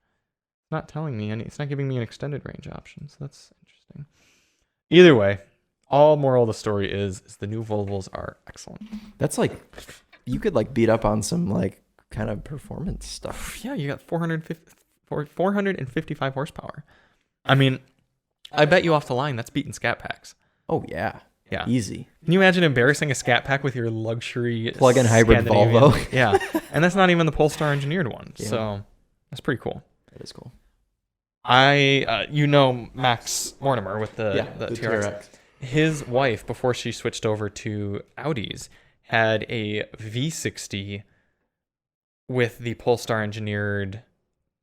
Speaker 1: It's not telling me any. It's not giving me an extended range option, so that's interesting. Either way, all moral of the story is the new Volvos are excellent.
Speaker 2: That's like... You could like beat up on some like kind of performance stuff.
Speaker 1: Yeah, you got 455 horsepower. I mean, I bet you off the line that's beating Scat Packs.
Speaker 2: Oh yeah.
Speaker 1: Yeah.
Speaker 2: Easy.
Speaker 1: Can you imagine embarrassing a Scat Pack with your luxury
Speaker 2: plug-in hybrid Volvo?
Speaker 1: Yeah. And that's not even the Polestar engineered one. Yeah. So that's pretty cool.
Speaker 2: That is cool.
Speaker 1: Max Mortimer with the TRX. His wife, before she switched over to Audis, had a V60 with the Polestar engineered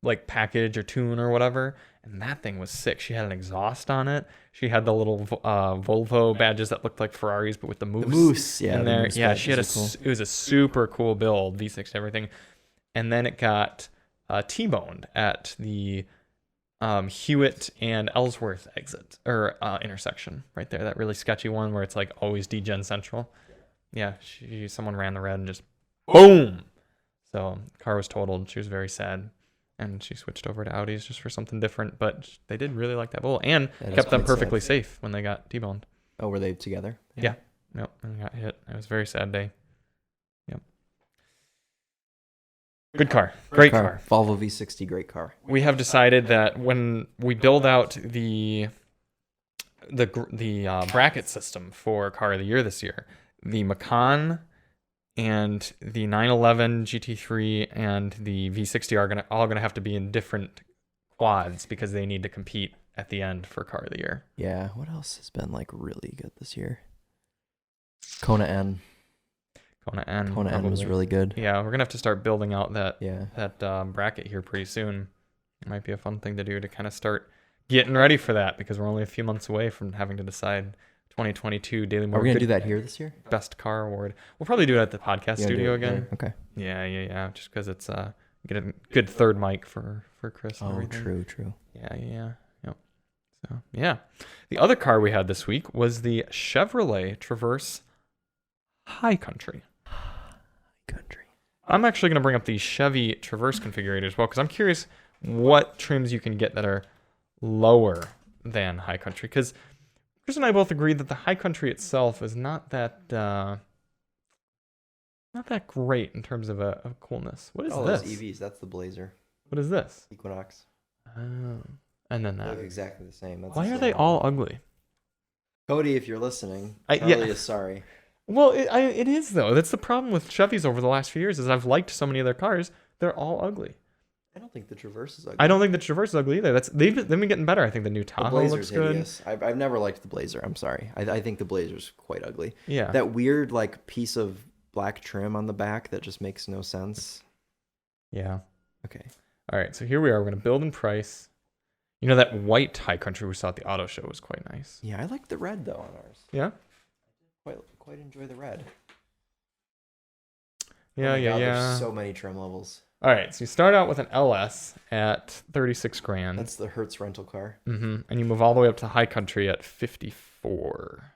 Speaker 1: like package or tune or whatever, and that thing was sick. She had an exhaust on it. She had the little Volvo badges that looked like Ferraris, but with the moose.
Speaker 2: The moose, yeah.
Speaker 1: In there, yeah. She had it was a super cool build, V60, everything, and then it got T-boned at the Hewitt and Ellsworth exit or intersection right there. That really sketchy one where it's like always degen central. Yeah, someone ran the red and just boom. So car was totaled. She was very sad, and she switched over to Audis just for something different. But they did really like that Volvo and kept them perfectly safe when they got T-boned.
Speaker 2: Oh, were they together?
Speaker 1: Yeah. Yep. And got hit. It was a very sad day. Yep. Good car. Great car.
Speaker 2: Volvo V60, great car.
Speaker 1: We have decided that when we build out the bracket system for Car of the Year this year, the Macan and the 911 GT3 and the V60 are all gonna have to be in different quads because they need to compete at the end for Car of the Year.
Speaker 2: Yeah. What else has been like really good this year? Kona N. Kona N was really good.
Speaker 1: Yeah, we're gonna have to start building out that bracket here pretty soon. It might be a fun thing to do to kind of start getting ready for that because we're only a few months away from having to decide 2022 Daily
Speaker 2: Are
Speaker 1: Motor
Speaker 2: we gonna
Speaker 1: Good-
Speaker 2: do that here this year?
Speaker 1: Best Car Award. We'll probably do it at the podcast
Speaker 2: You wanna do
Speaker 1: studio
Speaker 2: it
Speaker 1: again.
Speaker 2: there? Okay.
Speaker 1: Yeah. Just because it's get a good third mic for Chris. And
Speaker 2: Oh,
Speaker 1: everything.
Speaker 2: true.
Speaker 1: Yeah. Yep. So yeah, the other car we had this week was the Chevrolet Traverse High Country. I'm actually going to bring up the Chevy Traverse configurator as well because I'm curious what trims you can get that are lower than High Country. Because Chris and I both agreed that the High Country itself is not that great in terms of a coolness. What is this?
Speaker 2: Those EVs. That's the Blazer.
Speaker 1: What is this?
Speaker 2: Equinox.
Speaker 1: Oh, and then
Speaker 2: They
Speaker 1: that.
Speaker 2: look exactly the same. That's
Speaker 1: Why
Speaker 2: the
Speaker 1: are they
Speaker 2: same
Speaker 1: all
Speaker 2: one.
Speaker 1: ugly?
Speaker 2: Cody, if you're listening,
Speaker 1: Yeah.
Speaker 2: Charlie is sorry.
Speaker 1: Well, it is though. That's the problem with Chevys over the last few years. Is I've liked so many of their cars. They're all ugly.
Speaker 2: I don't think the Traverse is ugly.
Speaker 1: I don't think the Traverse is ugly either. They've been getting better. I think the new
Speaker 2: The
Speaker 1: Tahoe
Speaker 2: Blazer's
Speaker 1: looks good.
Speaker 2: hideous. I've never liked the Blazer. I'm sorry. I think the Blazer's quite ugly.
Speaker 1: Yeah.
Speaker 2: That weird like piece of black trim on the back that just makes no sense.
Speaker 1: Yeah.
Speaker 2: Okay.
Speaker 1: All right. So here we are. We're gonna build and price. You know that white High Country we saw at the auto show was quite nice.
Speaker 2: Yeah, I like the red though on ours.
Speaker 1: Yeah.
Speaker 2: Quite enjoy the red.
Speaker 1: Yeah.
Speaker 2: Oh my
Speaker 1: yeah.
Speaker 2: God,
Speaker 1: Yeah.
Speaker 2: There's so many trim levels.
Speaker 1: All right. So you start out with an LS at 36 grand.
Speaker 2: That's the Hertz rental car.
Speaker 1: And you move all the way up to High Country at 54.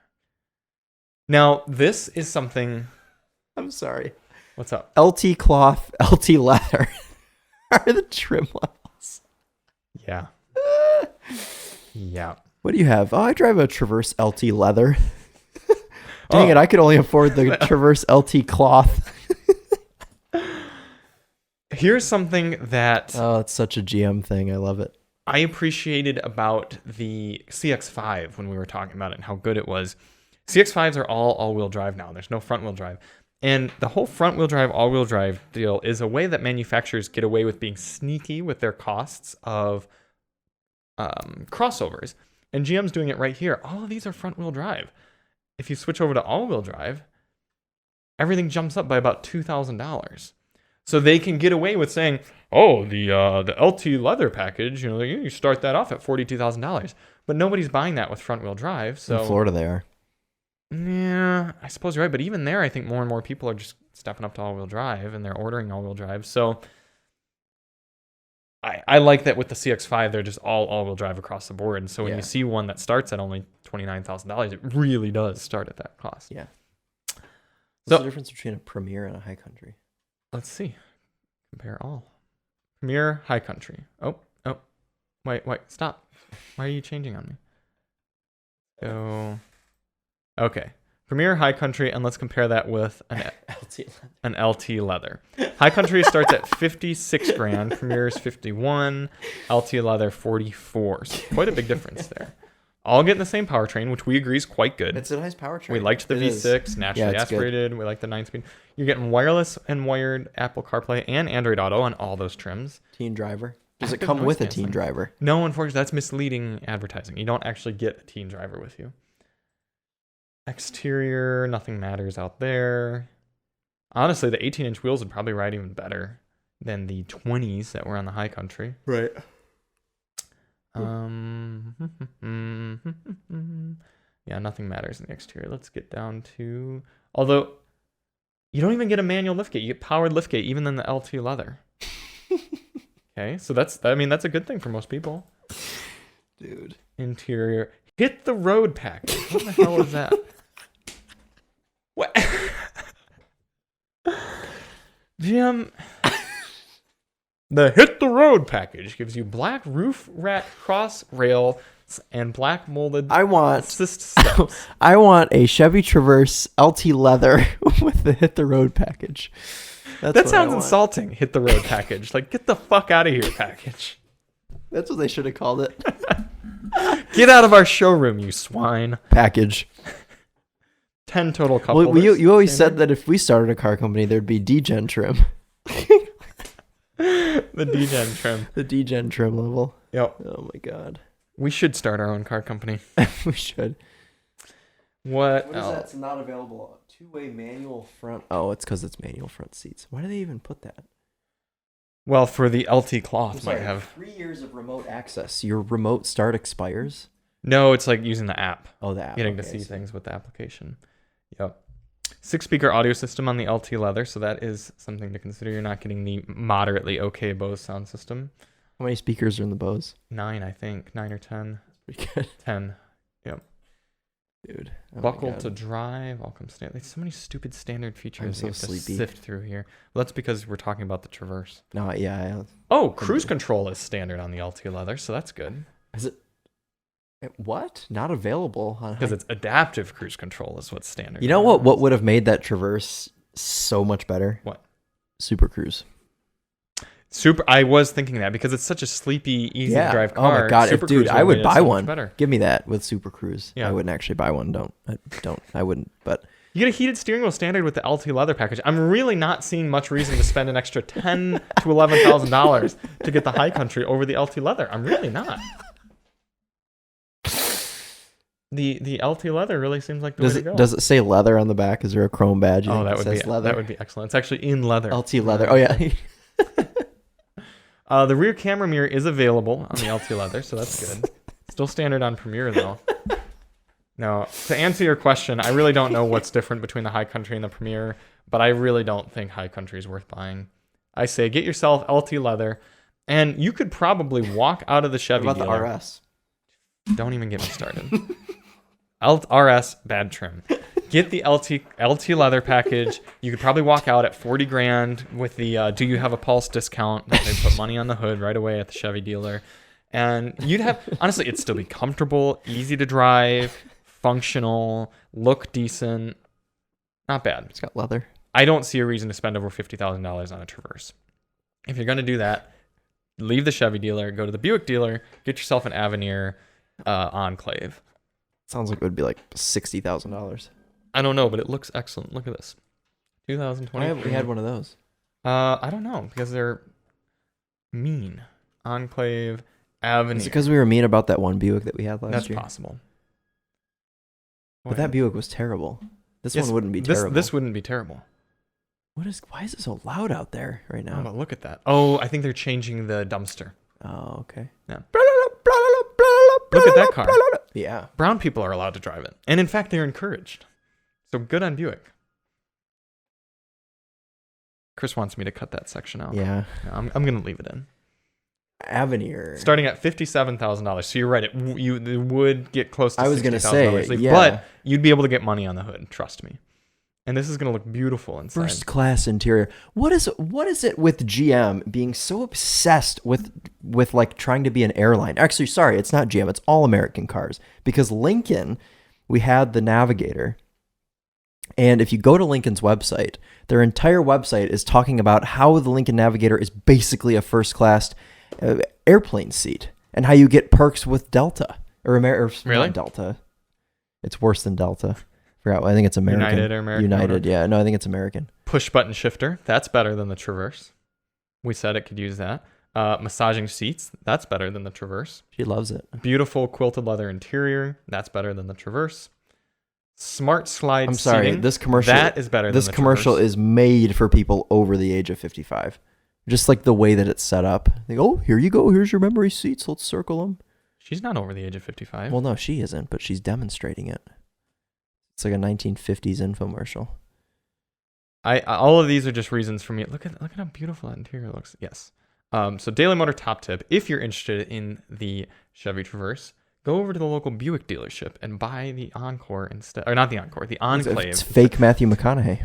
Speaker 1: Now this is something.
Speaker 2: I'm sorry.
Speaker 1: What's up?
Speaker 2: LT cloth, LT leather are the trim levels.
Speaker 1: Yeah. Yeah.
Speaker 2: What do you have? Oh, I drive a Traverse LT leather. Dang it, I could only afford the Traverse LT cloth.
Speaker 1: Here's something that
Speaker 2: Oh, it's such a GM thing. I love it.
Speaker 1: I appreciated about the CX-5 when we were talking about it and how good it was. CX-5s are all all-wheel drive now. There's no front-wheel drive. And the whole front-wheel drive, all-wheel drive deal is a way that manufacturers get away with being sneaky with their costs of crossovers. And GM's doing it right here. All of these are front-wheel drive. If you switch over to all-wheel drive, everything jumps up by about $2,000. So they can get away with saying, "Oh, the LT leather package, you start that off at $42,000." But nobody's buying that with front-wheel drive. So
Speaker 2: In Florida, they are.
Speaker 1: yeah, I suppose you're right. But even there, I think more and more people are just stepping up to all-wheel drive and they're ordering all-wheel drive. So I like that with the CX-5, they're just all-wheel drive across the board. And so when you see one that starts at only $29,000, it really does start at that cost.
Speaker 2: Yeah. What's
Speaker 1: So-
Speaker 2: the difference between a Premier and a High Country?
Speaker 1: Let's see. Compare all. Premier, High Country. Oh. Wait, stop. Why are you changing on me? So, okay. Premier, High Country, and let's compare that with an LT leather. High Country starts at 56 grand. Premier is 51. LT leather 44. So quite a big difference there. All getting the same powertrain, which we agree is quite good.
Speaker 2: It's a nice powertrain.
Speaker 1: We liked the
Speaker 2: It is.
Speaker 1: V6, naturally
Speaker 2: it's
Speaker 1: aspirated. We like the 9-speed. You're getting wireless and wired Apple CarPlay and Android Auto on all those trims.
Speaker 2: Teen driver. Does it
Speaker 1: Active
Speaker 2: come
Speaker 1: noise
Speaker 2: with a
Speaker 1: canceling.
Speaker 2: teen driver?
Speaker 1: No, unfortunately, that's misleading advertising. You don't actually get a teen driver with you. Exterior, nothing matters out there. Honestly, the 18-inch wheels would probably ride even better than the 20s that were on the High Country.
Speaker 2: Right.
Speaker 1: Yeah, nothing matters in the exterior. Let's get down to... Although, you don't even get a manual liftgate. You get powered liftgate even in the LT leather. Okay, so that's a good thing for most people.
Speaker 2: Dude.
Speaker 1: Interior. Hit the road package. What the hell is that? What? GM... The Hit the Road package gives you black roof rack cross rail and black molded
Speaker 2: I want
Speaker 1: assist steps.
Speaker 2: a Chevy Traverse LT leather with the Hit the Road package. That's
Speaker 1: That
Speaker 2: what
Speaker 1: sounds
Speaker 2: I want.
Speaker 1: insulting. Hit the Road package. Like, get the fuck out of here package.
Speaker 2: That's what they should have called it.
Speaker 1: Get out of our showroom, you swine.
Speaker 2: Package.
Speaker 1: 10 total cup holders.
Speaker 2: Well, you always
Speaker 1: Standard.
Speaker 2: said that if we started a car company, there'd be D-Gen trim.
Speaker 1: The D-Gen trim.
Speaker 2: The D-Gen trim level.
Speaker 1: Yep.
Speaker 2: Oh my god.
Speaker 1: We should start our own car company.
Speaker 2: We should.
Speaker 1: What
Speaker 2: What is
Speaker 1: else?
Speaker 2: that? It's not available. Two-way manual front. Oh, it's because it's manual front seats. Why do they even put that?
Speaker 1: Well, for the LT
Speaker 2: I'm
Speaker 1: cloth
Speaker 2: sorry,
Speaker 1: might have...
Speaker 2: 3 years of remote access. Your remote start expires.
Speaker 1: No, it's like using the app.
Speaker 2: Oh, the app.
Speaker 1: Getting to see things with the application. Yep. 6-speaker audio system on the LT leather, so that is something to consider. You're not getting the moderately okay Bose sound system.
Speaker 2: How many speakers are in the Bose?
Speaker 1: 9, I think. 9 or 10.
Speaker 2: Pretty good.
Speaker 1: 10. Yep.
Speaker 2: Dude. Oh
Speaker 1: Buckle to drive. All comes standard. There's so many stupid standard features
Speaker 2: I'm
Speaker 1: you
Speaker 2: so
Speaker 1: have to
Speaker 2: sleepy.
Speaker 1: sift through here. Well, that's because we're talking about the Traverse.
Speaker 2: No, yeah.
Speaker 1: Oh, cruise control is standard on the LT leather, so that's good.
Speaker 2: Is it? What? Not available on
Speaker 1: Because it's adaptive cruise control is what's standard.
Speaker 2: You know what would have made that Traverse so much better?
Speaker 1: What?
Speaker 2: Super Cruise.
Speaker 1: I was thinking that because it's such a sleepy, easy to drive car.
Speaker 2: Oh my god,
Speaker 1: Super
Speaker 2: dude,
Speaker 1: Cruise
Speaker 2: I would
Speaker 1: made it
Speaker 2: buy
Speaker 1: so much
Speaker 2: one.
Speaker 1: better.
Speaker 2: Give me that with Super Cruise.
Speaker 1: Yeah.
Speaker 2: I wouldn't actually buy one. I wouldn't. But
Speaker 1: You get a heated steering wheel standard with the LT leather package. I'm really not seeing much reason to spend an extra $10,000 to $11,000 to get the High Country over the LT leather. I'm really not. The LT leather really seems like the way to go.
Speaker 2: Does it say leather on the back? Is there a chrome badge?
Speaker 1: Oh, that would be excellent. It's actually in leather.
Speaker 2: LT leather. Oh yeah.
Speaker 1: The rear camera mirror is available on the LT leather, so that's good. Still standard on Premier though. Now, to answer your question, I really don't know what's different between the High Country and the Premier, but I really don't think High Country is worth buying. I say get yourself LT leather, and you could probably walk out of the Chevy
Speaker 2: What about
Speaker 1: dealer.
Speaker 2: the RS?
Speaker 1: Don't even get me started. RS, bad trim. Get the LT leather package. You could probably walk out at $40,000 with the do you have a pulse discount that they put money on the hood right away at the Chevy dealer. And you'd have, honestly, it'd still be comfortable, easy to drive, functional, look decent. Not bad.
Speaker 2: It's got leather.
Speaker 1: I don't see a reason to spend over $50,000 on a Traverse. If you're going to do that, leave the Chevy dealer, go to the Buick dealer, get yourself an Avenir Enclave.
Speaker 2: Sounds like it would be like $60,000.
Speaker 1: I don't know, but it looks excellent. Look at this. 2020.
Speaker 2: Why haven't we had one of those?
Speaker 1: I don't know, because they're mean. Enclave, Avenir.
Speaker 2: Is it because we were mean about that one Buick that we had last
Speaker 1: That's
Speaker 2: year?
Speaker 1: That's possible.
Speaker 2: But that Buick was terrible. This one wouldn't be terrible.
Speaker 1: This wouldn't be terrible.
Speaker 2: Why is it so loud out there right now?
Speaker 1: Oh, but look at that. Oh, I think they're changing the dumpster.
Speaker 2: Oh, okay.
Speaker 1: Yeah. Look at that car.
Speaker 2: Yeah.
Speaker 1: Brown people are allowed to drive it. And in fact, they're encouraged. So good on Buick. Chris wants me to cut that section out.
Speaker 2: Yeah.
Speaker 1: I'm going to leave it in.
Speaker 2: Avenir.
Speaker 1: Starting at $57,000. So you're right. It would get close to $60,000.
Speaker 2: I was going to say, yeah.
Speaker 1: But you'd be able to get money on the hood. Trust me. And this is going to look beautiful inside.
Speaker 2: First class interior. What is it with GM being so obsessed with like trying to be an airline? Actually, sorry, it's not GM. It's all American cars. Because Lincoln, we had the Navigator. And if you go to Lincoln's website, their entire website is talking about how the Lincoln Navigator is basically a first class airplane seat and how you get perks with Delta or
Speaker 1: Really?
Speaker 2: Not Delta. It's worse than Delta. I think it's American.
Speaker 1: United or American?
Speaker 2: United, yeah. No, I think it's American.
Speaker 1: Push button shifter. That's better than the Traverse. We said it could use that. Massaging seats. That's better than the Traverse.
Speaker 2: She loves it.
Speaker 1: Beautiful quilted leather interior. That's better than the Traverse. Smart slide
Speaker 2: I'm sorry,
Speaker 1: seating.
Speaker 2: this commercial.
Speaker 1: That is better than the
Speaker 2: This commercial
Speaker 1: Traverse.
Speaker 2: is made for people over the age of 55. Just like the way that it's set up. They go, oh, here you go. Here's your memory seats. Let's circle them.
Speaker 1: She's not over the age of 55.
Speaker 2: Well, no, she isn't, but she's demonstrating it. It's like a 1950s infomercial.
Speaker 1: All of these are just reasons for me. Look at how beautiful that interior looks. Yes. So Daily Motor top tip: if you're interested in the Chevy Traverse, go over to the local Buick dealership and buy the Encore instead, or not the Encore, the Enclave.
Speaker 2: It's fake Matthew McConaughey.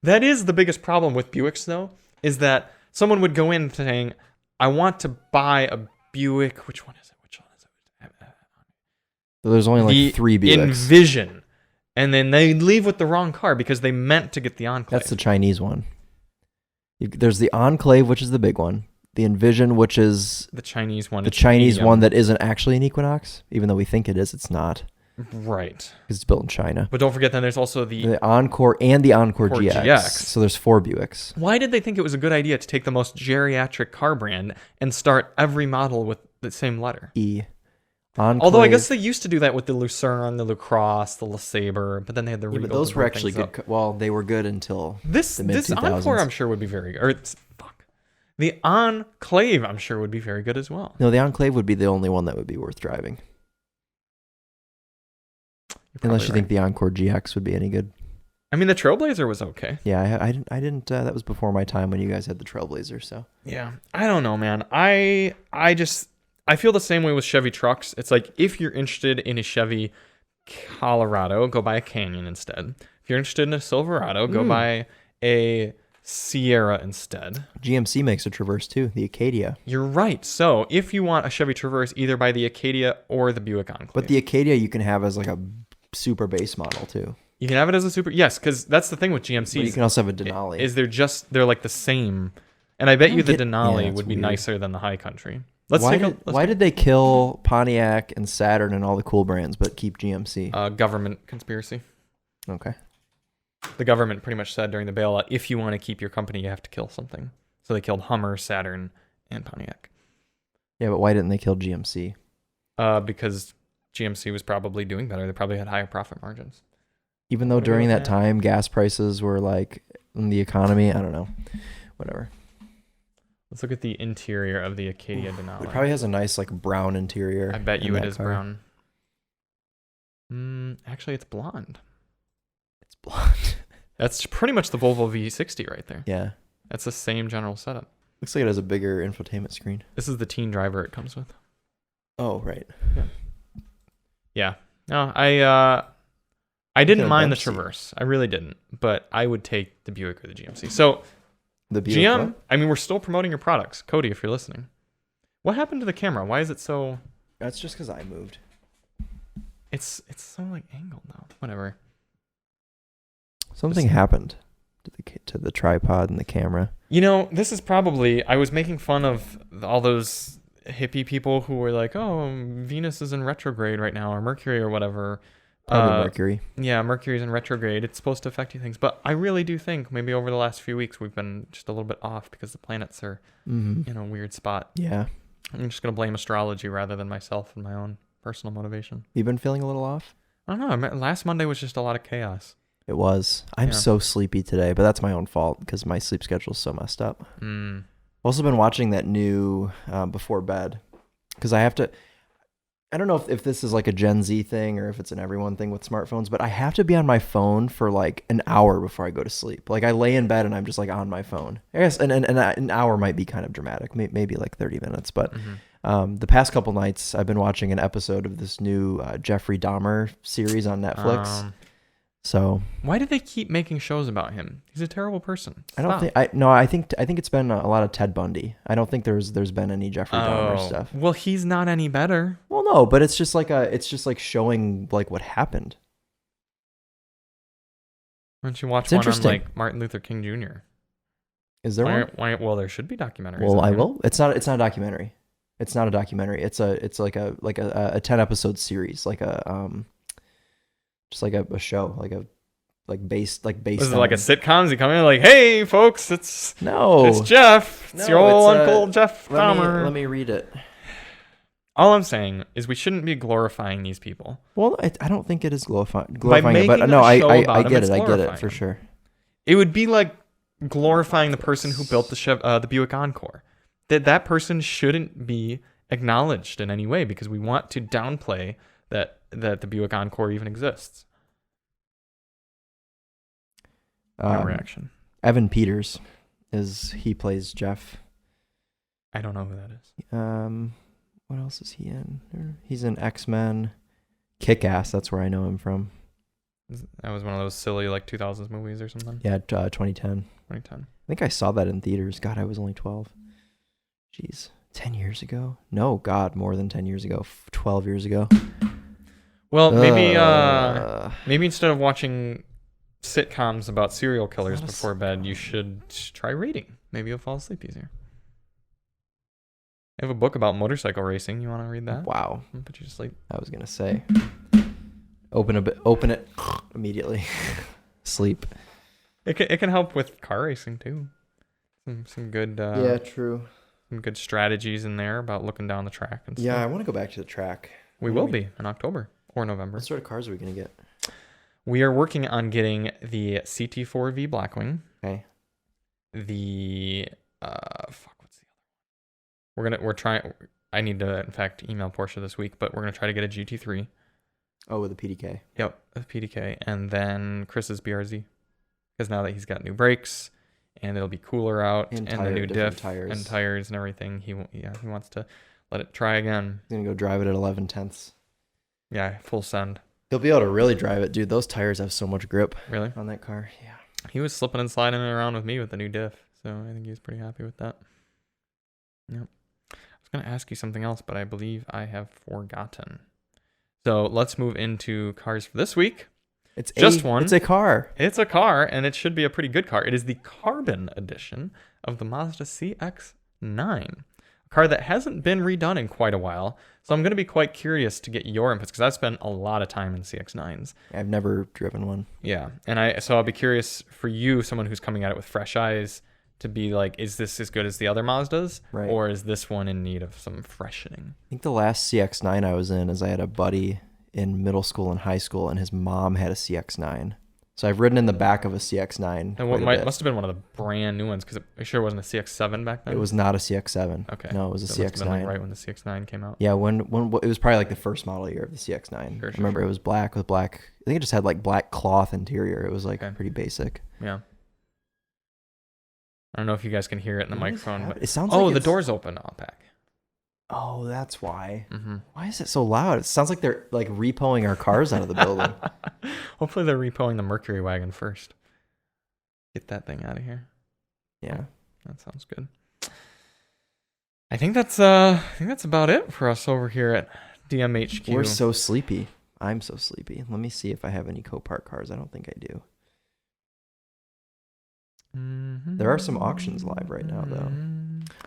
Speaker 1: That is the biggest problem with Buicks, though, is that someone would go in saying, "I want to buy a Buick." Which one is it?
Speaker 2: There's only like 3 Buicks.
Speaker 1: Envision. And then they leave with the wrong car because they meant to get the Enclave.
Speaker 2: That's the Chinese one. There's the Enclave, which is the big one. The Envision, which is
Speaker 1: the Chinese one.
Speaker 2: The Chinese one that isn't actually an Equinox, even though we think it is. It's not.
Speaker 1: Right.
Speaker 2: Because it's built in China.
Speaker 1: But don't forget, then there's also the
Speaker 2: Encore and the Encore GX. So there's 4 Buicks.
Speaker 1: Why did they think it was a good idea to take the most geriatric car brand and start every model with the same letter?
Speaker 2: E. Enclave.
Speaker 1: Although I guess they used to do that with the Lucerne, the LaCrosse, the LeSabre, but then they had the
Speaker 2: Regal.
Speaker 1: Regal.
Speaker 2: But those were actually good. Well, they were good until the mid-2000s.
Speaker 1: This Encore, I'm sure, would be very good. The Enclave, I'm sure, would be very good as well.
Speaker 2: No, the Enclave would be the only one that would be worth driving. Unless you think the Encore GX would be any good.
Speaker 1: I mean, the Trailblazer was okay.
Speaker 2: Yeah, I didn't. That was before my time when you guys had the Trailblazer. So
Speaker 1: Yeah, I don't know, man. I feel the same way with Chevy trucks. It's like if you're interested in a Chevy Colorado, go buy a Canyon instead. If you're interested in a Silverado, go buy a Sierra instead.
Speaker 2: GMC makes a Traverse too, the Acadia.
Speaker 1: You're right. So if you want a Chevy Traverse, either buy the Acadia or the Buick Enclave.
Speaker 2: But the Acadia you can have as like a super base model too.
Speaker 1: You can have it as a super, yes, because that's the thing with GMCs.
Speaker 2: But you can also have a Denali.
Speaker 1: They're like the same, and I bet you the Denali would be
Speaker 2: weird.
Speaker 1: nicer than the High Country.
Speaker 2: Why did they kill Pontiac and Saturn and all the cool brands, but keep GMC?
Speaker 1: Government conspiracy.
Speaker 2: Okay.
Speaker 1: The government pretty much said during the bailout, if you want to keep your company, you have to kill something. So they killed Hummer, Saturn, and Pontiac.
Speaker 2: Yeah, but why didn't they kill GMC?
Speaker 1: Because GMC was probably doing better. They probably had higher profit margins.
Speaker 2: Even though during that time gas prices were like in the economy, I don't know. Whatever.
Speaker 1: Let's look at the interior of the Acadia Denali.
Speaker 2: It probably has a nice like brown interior.
Speaker 1: I bet you it is
Speaker 2: car.
Speaker 1: brown. Actually, it's blonde.
Speaker 2: It's blonde.
Speaker 1: That's pretty much the Volvo V60 right there.
Speaker 2: Yeah.
Speaker 1: That's the same general setup.
Speaker 2: Looks like it has a bigger infotainment screen.
Speaker 1: This is the teen driver it comes with.
Speaker 2: Oh, right.
Speaker 1: Yeah. No, I didn't mind the Traverse. I really didn't. But I would take the Buick or the GMC. So
Speaker 2: the Buick,
Speaker 1: GM,
Speaker 2: what?
Speaker 1: I mean, we're still promoting your products. Cody, if you're listening. What happened to the camera? Why is it so...
Speaker 2: That's just because I moved.
Speaker 1: It's so like angled now. Whatever.
Speaker 2: Something happened to the tripod and the camera.
Speaker 1: You know, this is probably... I was making fun of all those hippie people who were like, oh, Venus is in retrograde right now, or Mercury or whatever.
Speaker 2: Probably Mercury.
Speaker 1: Yeah, Mercury's in retrograde. It's supposed to affect you things. But I really do think maybe over the last few weeks we've been just a little bit off because the planets are in a weird spot.
Speaker 2: Yeah.
Speaker 1: I'm just going to blame astrology rather than myself and my own personal motivation.
Speaker 2: You been feeling a little off?
Speaker 1: I don't know. Last Monday was just a lot of chaos.
Speaker 2: It was. I'm so sleepy today, but that's my own fault because my sleep schedule's so messed up. I've also been watching that new Before Bed because I have to... I don't know if this is like a Gen Z thing or if it's an everyone thing with smartphones, but I have to be on my phone for like an hour before I go to sleep. Like I lay in bed and I'm just like on my phone. I guess and an hour might be kind of dramatic, maybe like 30 minutes. But the past couple nights I've been watching an episode of this new Jeffrey Dahmer series on Netflix. So
Speaker 1: why do they keep making shows about him? He's a terrible person. Stop.
Speaker 2: I don't think I think it's been a lot of Ted Bundy. I don't think there's been any Jeffrey Dahmer stuff.
Speaker 1: Well, he's not any better.
Speaker 2: Well, no, but it's just like showing like what happened.
Speaker 1: Why don't you watch one on like Martin Luther King Jr.?
Speaker 2: Is there one?
Speaker 1: Well, there should be documentaries.
Speaker 2: Well, I will. It's not a documentary. It's not a documentary. It's like a 10 episode series, like a just like a show, based.
Speaker 1: Is it like a sitcom? You come in like, hey, folks, it's Jeff. It's your old Uncle Jeff Dahmer.
Speaker 2: Let me read it.
Speaker 1: All I'm saying is we shouldn't be glorifying these people.
Speaker 2: Well, I don't think it is glorifying it,
Speaker 1: but
Speaker 2: no, I get it for sure.
Speaker 1: It would be like glorifying the person who built the Buick Encore. That person shouldn't be acknowledged in any way because we want to downplay that the Buick Encore even exists. No reaction.
Speaker 2: Evan Peters he plays Jeff.
Speaker 1: I don't know who that is.
Speaker 2: What else is he in? He's in X-Men, Kick-Ass. That's where I know him from.
Speaker 1: That was one of those silly like 2000s movies or something.
Speaker 2: Yeah, 2010.
Speaker 1: 2010.
Speaker 2: I think I saw that in theaters. God, I was only 12. Jeez, 10 years ago? No, God, more than 10 years ago. 12 years ago.
Speaker 1: Well, maybe instead of watching sitcoms about serial killers before bed, you should try reading. Maybe you'll fall asleep easier. I have a book about motorcycle racing. You want to read that?
Speaker 2: Wow.
Speaker 1: I'll put you to sleep.
Speaker 2: I was gonna say, open it immediately. Sleep.
Speaker 1: It can help with car racing too. Some good.
Speaker 2: Yeah, true.
Speaker 1: Some good strategies in there about looking down the track and stuff.
Speaker 2: Yeah, I want to go back to the track.
Speaker 1: We will be in October or November.
Speaker 2: What sort of cars are we gonna get?
Speaker 1: We are working on getting the CT4V Blackwing.
Speaker 2: Okay.
Speaker 1: The what's the other one? We're trying. I need to in fact email Porsche this week, but we're gonna try to get a GT3.
Speaker 2: Oh, with a PDK.
Speaker 1: Yep, a PDK. And then Chris's BRZ. Because now that he's got new brakes and it'll be cooler out and the new diff
Speaker 2: tires.
Speaker 1: and tires and everything, he wants to let it try again.
Speaker 2: He's going to go drive it at 11/10.
Speaker 1: Yeah, full send.
Speaker 2: He'll be able to really drive it, dude. Those tires have so much grip.
Speaker 1: Really?
Speaker 2: On that car. Yeah.
Speaker 1: He was slipping and sliding around with me with the new diff, so I think he was pretty happy with that. Yep. I was going to ask you something else, but I believe I have forgotten. So let's move into cars for this week.
Speaker 2: It's
Speaker 1: one.
Speaker 2: It's a car.
Speaker 1: It's a car, and it should be a pretty good car. It is the Carbon Edition of the Mazda CX-9. Car that hasn't been redone in quite a while. So I'm going to be quite curious to get your inputs because I've spent a lot of time in CX-9s.
Speaker 2: I've never driven one.
Speaker 1: Yeah. And so I'll be curious for you, someone who's coming at it with fresh eyes, to be like, is this as good as the other Mazdas?
Speaker 2: Right.
Speaker 1: Or is this one in need of some freshening?
Speaker 2: I think the last CX-9 I was in is I had a buddy in middle school and high school, and his mom had a CX-9. So I've ridden in the back of a CX-9.
Speaker 1: And what must have been one of the brand new ones because it sure wasn't a CX-7 back then.
Speaker 2: It was not a CX-7.
Speaker 1: Okay.
Speaker 2: No, it was a
Speaker 1: So it must have been,
Speaker 2: CX-9.
Speaker 1: like, right when the CX-9 came out.
Speaker 2: Yeah, when it was probably like the first model year of the CX-9.
Speaker 1: Sure,
Speaker 2: I remember it was black with black. I think it just had like black cloth interior. It was like
Speaker 1: Okay.
Speaker 2: pretty basic.
Speaker 1: Yeah. I don't know if you guys can hear it in the microphone, but
Speaker 2: It sounds
Speaker 1: oh,
Speaker 2: like
Speaker 1: the door's open out back.
Speaker 2: Oh, that's why.
Speaker 1: Mm-hmm.
Speaker 2: Why is it so loud? It sounds like they're like repoing our cars out of the building.
Speaker 1: Hopefully they're repoing the Mercury wagon first. Get that thing out of here.
Speaker 2: Yeah.
Speaker 1: That sounds good. I think that's about it for us over here at DMHQ.
Speaker 2: We're so sleepy. I'm so sleepy. Let me see if I have any Copart cars. I don't think I do.
Speaker 1: Mm-hmm.
Speaker 2: There are some auctions live right now, though.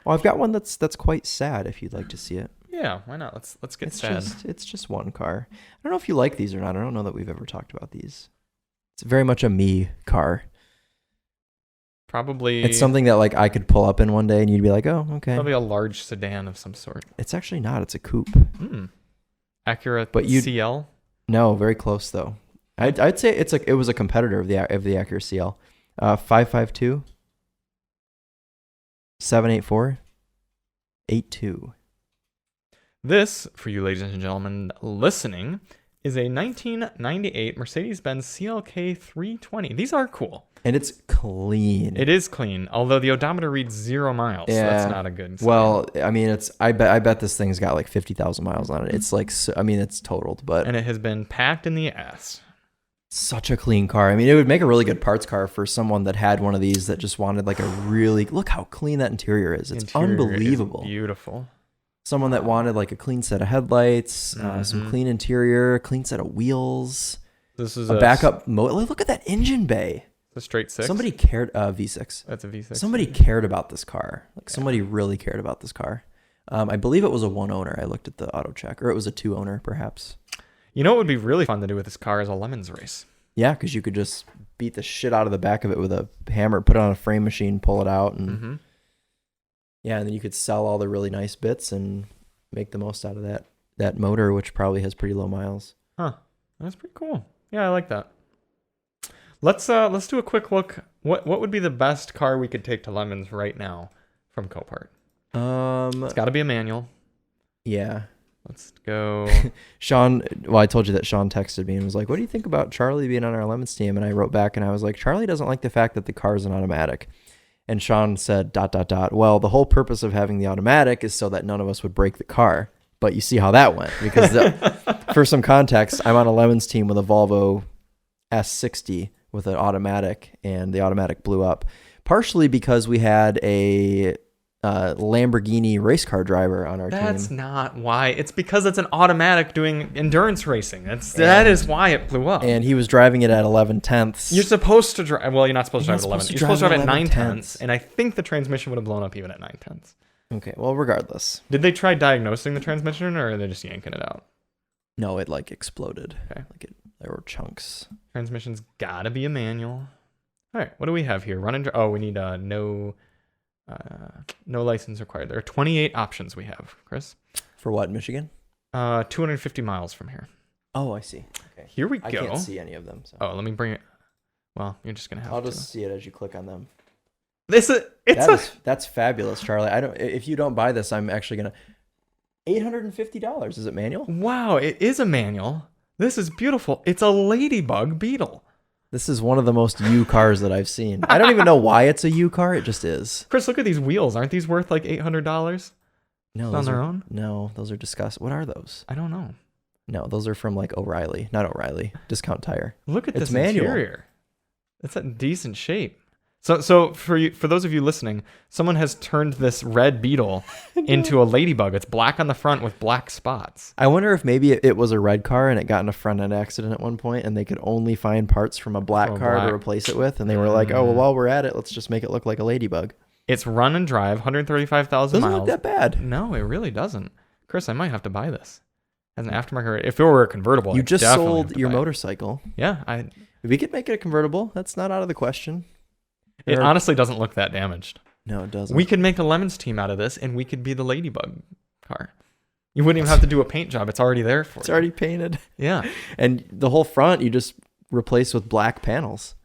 Speaker 2: Well, I've got one that's quite sad. If you'd like to see it.
Speaker 1: Yeah, why not? Let's get sad.
Speaker 2: It's just one car. I don't know if you like these or not. I don't know that we've ever talked about these. It's very much a me car.
Speaker 1: Probably.
Speaker 2: It's something that like I could pull up in one day and you'd be like, oh, okay.
Speaker 1: Probably a large sedan of some sort.
Speaker 2: It's actually not. It's a coupe.
Speaker 1: Acura
Speaker 2: But
Speaker 1: CL.
Speaker 2: No, very close though. I'd say it was a competitor of the Acura CL. 552 784 82.
Speaker 1: This, for you ladies and gentlemen listening, is a 1998 Mercedes-Benz CLK 320. These are cool.
Speaker 2: And it's clean.
Speaker 1: It is clean, although the odometer reads 0 miles.
Speaker 2: Yeah.
Speaker 1: So that's not a good sign.
Speaker 2: Well, I mean, I bet this thing's got like 50,000 miles on it. It's like, it's totaled, but
Speaker 1: and it has been packed in the ass.
Speaker 2: Such a clean car. I mean, it would make a really good parts car for someone that had one of these that just wanted like a really, look how clean that interior is. It's unbelievable.
Speaker 1: Is beautiful.
Speaker 2: Someone that wanted like a clean set of headlights, some clean interior, clean set of wheels.
Speaker 1: This is
Speaker 2: a backup motor. Look at that engine bay.
Speaker 1: A straight 6.
Speaker 2: Somebody cared. V6.
Speaker 1: That's a V6.
Speaker 2: Somebody cared about this car. Like somebody really cared about this car. I believe it was a 1 owner. I looked at the auto check, or it was a 2 owner, perhaps.
Speaker 1: You know what would be really fun to do with this car is a Lemons race.
Speaker 2: Yeah, because you could just beat the shit out of the back of it with a hammer, put it on a frame machine, pull it out, and yeah, and then you could sell all the really nice bits and make the most out of that motor, which probably has pretty low miles.
Speaker 1: Huh. That's pretty cool. Yeah, I like that. Let's do a quick look. What would be the best car we could take to Lemons right now from Copart? It's got to be a manual.
Speaker 2: Yeah.
Speaker 1: Let's go.
Speaker 2: Sean, well, I told you that Sean texted me and was like, what do you think about Charlie being on our Lemons team? And I wrote back and I was like, Charlie doesn't like the fact that the car is an automatic. And Sean said, ... Well, the whole purpose of having the automatic is so that none of us would break the car. But you see how that went. Because for some context, I'm on a Lemons team with a Volvo S60 with an automatic, and the automatic blew up. Partially because we had a Lamborghini race car driver on our team.
Speaker 1: That's not why. It's because it's an automatic doing endurance racing. That is why it blew up.
Speaker 2: And he was driving it at 11/10.
Speaker 1: You're supposed to drive. Well, you're not supposed to drive at 11. You're supposed to drive at 9/10,
Speaker 2: 9/10.
Speaker 1: and I think the transmission would have blown up even at 9/10.
Speaker 2: Okay, well, regardless.
Speaker 1: Did they try diagnosing the transmission, or are they just yanking it out?
Speaker 2: No, it like exploded.
Speaker 1: Okay.
Speaker 2: There were chunks.
Speaker 1: Transmission's gotta be a manual. All right, what do we have here? Run and drive. Oh, we need no license required. There are 28 options we have, Chris.
Speaker 2: For what, Michigan?
Speaker 1: 250 miles from here.
Speaker 2: Oh, I see. Okay.
Speaker 1: Here we go.
Speaker 2: I can't see any of them. So.
Speaker 1: Oh, let me bring it. Well, you're just gonna have to.
Speaker 2: I'll just see it as you click on them.
Speaker 1: That's
Speaker 2: fabulous, Charlie. If you don't buy this, I'm actually gonna $850. Is it manual?
Speaker 1: Wow, it is a manual. This is beautiful. It's a ladybug beetle.
Speaker 2: This is one of the most U cars that I've seen. I don't even know why it's a U car. It just is.
Speaker 1: Chris, look at these wheels. Aren't these worth like $800?
Speaker 2: No,
Speaker 1: On their own?
Speaker 2: No, those are disgusting. What are those?
Speaker 1: I don't know.
Speaker 2: No, those are from like O'Reilly. Not O'Reilly. Discount Tire.
Speaker 1: Look at
Speaker 2: It's
Speaker 1: this
Speaker 2: manual.
Speaker 1: interior. It's in decent shape. So for those of you listening, someone has turned this red beetle into a ladybug. It's black on the front with black spots.
Speaker 2: I wonder if maybe it was a red car and it got in a front end accident at one point and they could only find parts from a black car to replace it with. And they were like, oh, well, while we're at it, let's just make it look like a ladybug.
Speaker 1: It's run and drive, 135,000 miles.
Speaker 2: Doesn't look that bad.
Speaker 1: No, it really doesn't. Chris, I might have to buy this as an aftermarket. If it were a convertible,
Speaker 2: You
Speaker 1: I'd
Speaker 2: just
Speaker 1: definitely
Speaker 2: sold
Speaker 1: have to
Speaker 2: your
Speaker 1: buy it.
Speaker 2: motorcycle.
Speaker 1: Yeah,
Speaker 2: If we could make it a convertible, that's not out of the question.
Speaker 1: it honestly doesn't look that damaged.
Speaker 2: No, it doesn't.
Speaker 1: We could make a Lemons team out of this, and we could be the ladybug car. You wouldn't even have to do a paint job. It's already there for
Speaker 2: It's
Speaker 1: you.
Speaker 2: already painted.
Speaker 1: Yeah.
Speaker 2: And the whole front, you just replace with black panels.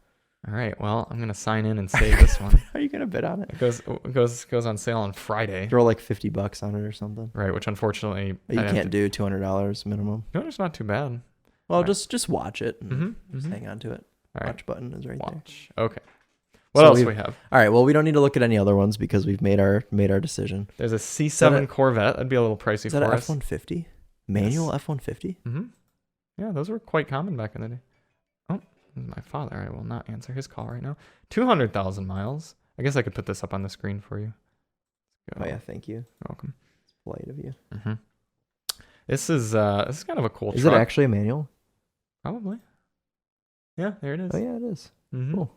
Speaker 1: All right. Well, I'm gonna sign in and save this one.
Speaker 2: How are you going to bid on it?
Speaker 1: It goes on sale on Friday.
Speaker 2: Throw like $50 on it or something.
Speaker 1: Right, which unfortunately
Speaker 2: But you can't do $200 minimum.
Speaker 1: No, it's not too bad.
Speaker 2: Well,
Speaker 1: Right.
Speaker 2: just watch it and just
Speaker 1: Mhm.
Speaker 2: hang on to it.
Speaker 1: All right.
Speaker 2: Watch button is right there.
Speaker 1: Watch. Okay. What
Speaker 2: So
Speaker 1: else
Speaker 2: we've-
Speaker 1: we have?
Speaker 2: All right. Well, we don't need to look at any other ones because we've made our decision.
Speaker 1: There's a C7 Corvette. That'd be a little pricey
Speaker 2: Is that
Speaker 1: for
Speaker 2: an
Speaker 1: us.
Speaker 2: F-150? Manual F-150?
Speaker 1: Mm-hmm. Yeah, those were quite common back in the day. Oh, this is my father. I will not answer his call right now. 200,000 miles. I guess I could put this up on the screen for you.
Speaker 2: Oh yeah, thank you.
Speaker 1: You're welcome.
Speaker 2: It's polite of you.
Speaker 1: Mm-hmm. This is kind of a cool
Speaker 2: Is
Speaker 1: truck.
Speaker 2: it actually a manual?
Speaker 1: Probably. Yeah, there it is.
Speaker 2: Oh yeah, it is.
Speaker 1: Mm-hmm.
Speaker 2: Cool.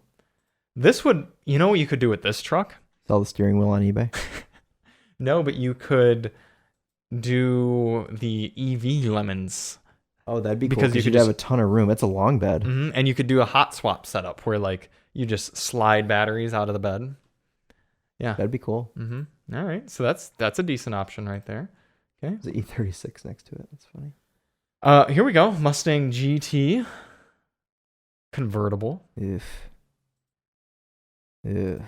Speaker 1: This would, you know what you could do with this truck?
Speaker 2: Sell the steering wheel on eBay.
Speaker 1: No, but you could do the EV Lemons.
Speaker 2: Oh, that'd be cool
Speaker 1: Because
Speaker 2: because
Speaker 1: you
Speaker 2: you'd
Speaker 1: could
Speaker 2: have a ton of room. It's a long bed.
Speaker 1: Mm-hmm. And you could do a hot swap setup where like you just slide batteries out of the bed. Yeah.
Speaker 2: That'd be cool.
Speaker 1: Mm-hmm. All right. So that's a decent option right there. Okay.
Speaker 2: There's an E36 next to it. That's funny.
Speaker 1: Here we go. Mustang GT convertible.
Speaker 2: Oof. Ugh.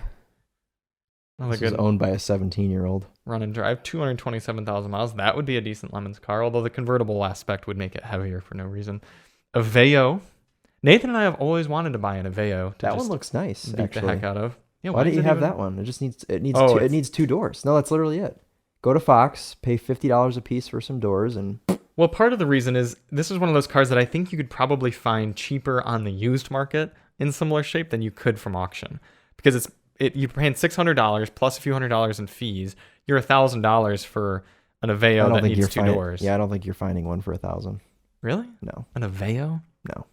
Speaker 1: Another
Speaker 2: This is
Speaker 1: good
Speaker 2: owned by a 17-year-old.
Speaker 1: run and drive. 227,000 miles. That would be a decent Lemons car, although the convertible aspect would make it heavier for no reason. A Aveo. Nathan and I have always wanted to buy an Aveo.
Speaker 2: That one looks nice,
Speaker 1: beat
Speaker 2: actually.
Speaker 1: the heck out of. Yeah,
Speaker 2: Why didn't you have
Speaker 1: even...
Speaker 2: that one? It needs
Speaker 1: Oh,
Speaker 2: it needs two doors. No, that's literally it. Go to Fox, pay $50 a piece for some doors, and
Speaker 1: Well, part of the reason is this is one of those cars that I think you could probably find cheaper on the used market in similar shape than you could from auction, because you're paying $600 plus a few $100s in fees. You're $1,000 for an Aveo that needs two doors.
Speaker 2: Yeah, I don't think you're finding one for $1,000.
Speaker 1: Really?
Speaker 2: No,
Speaker 1: An Aveo?
Speaker 2: no.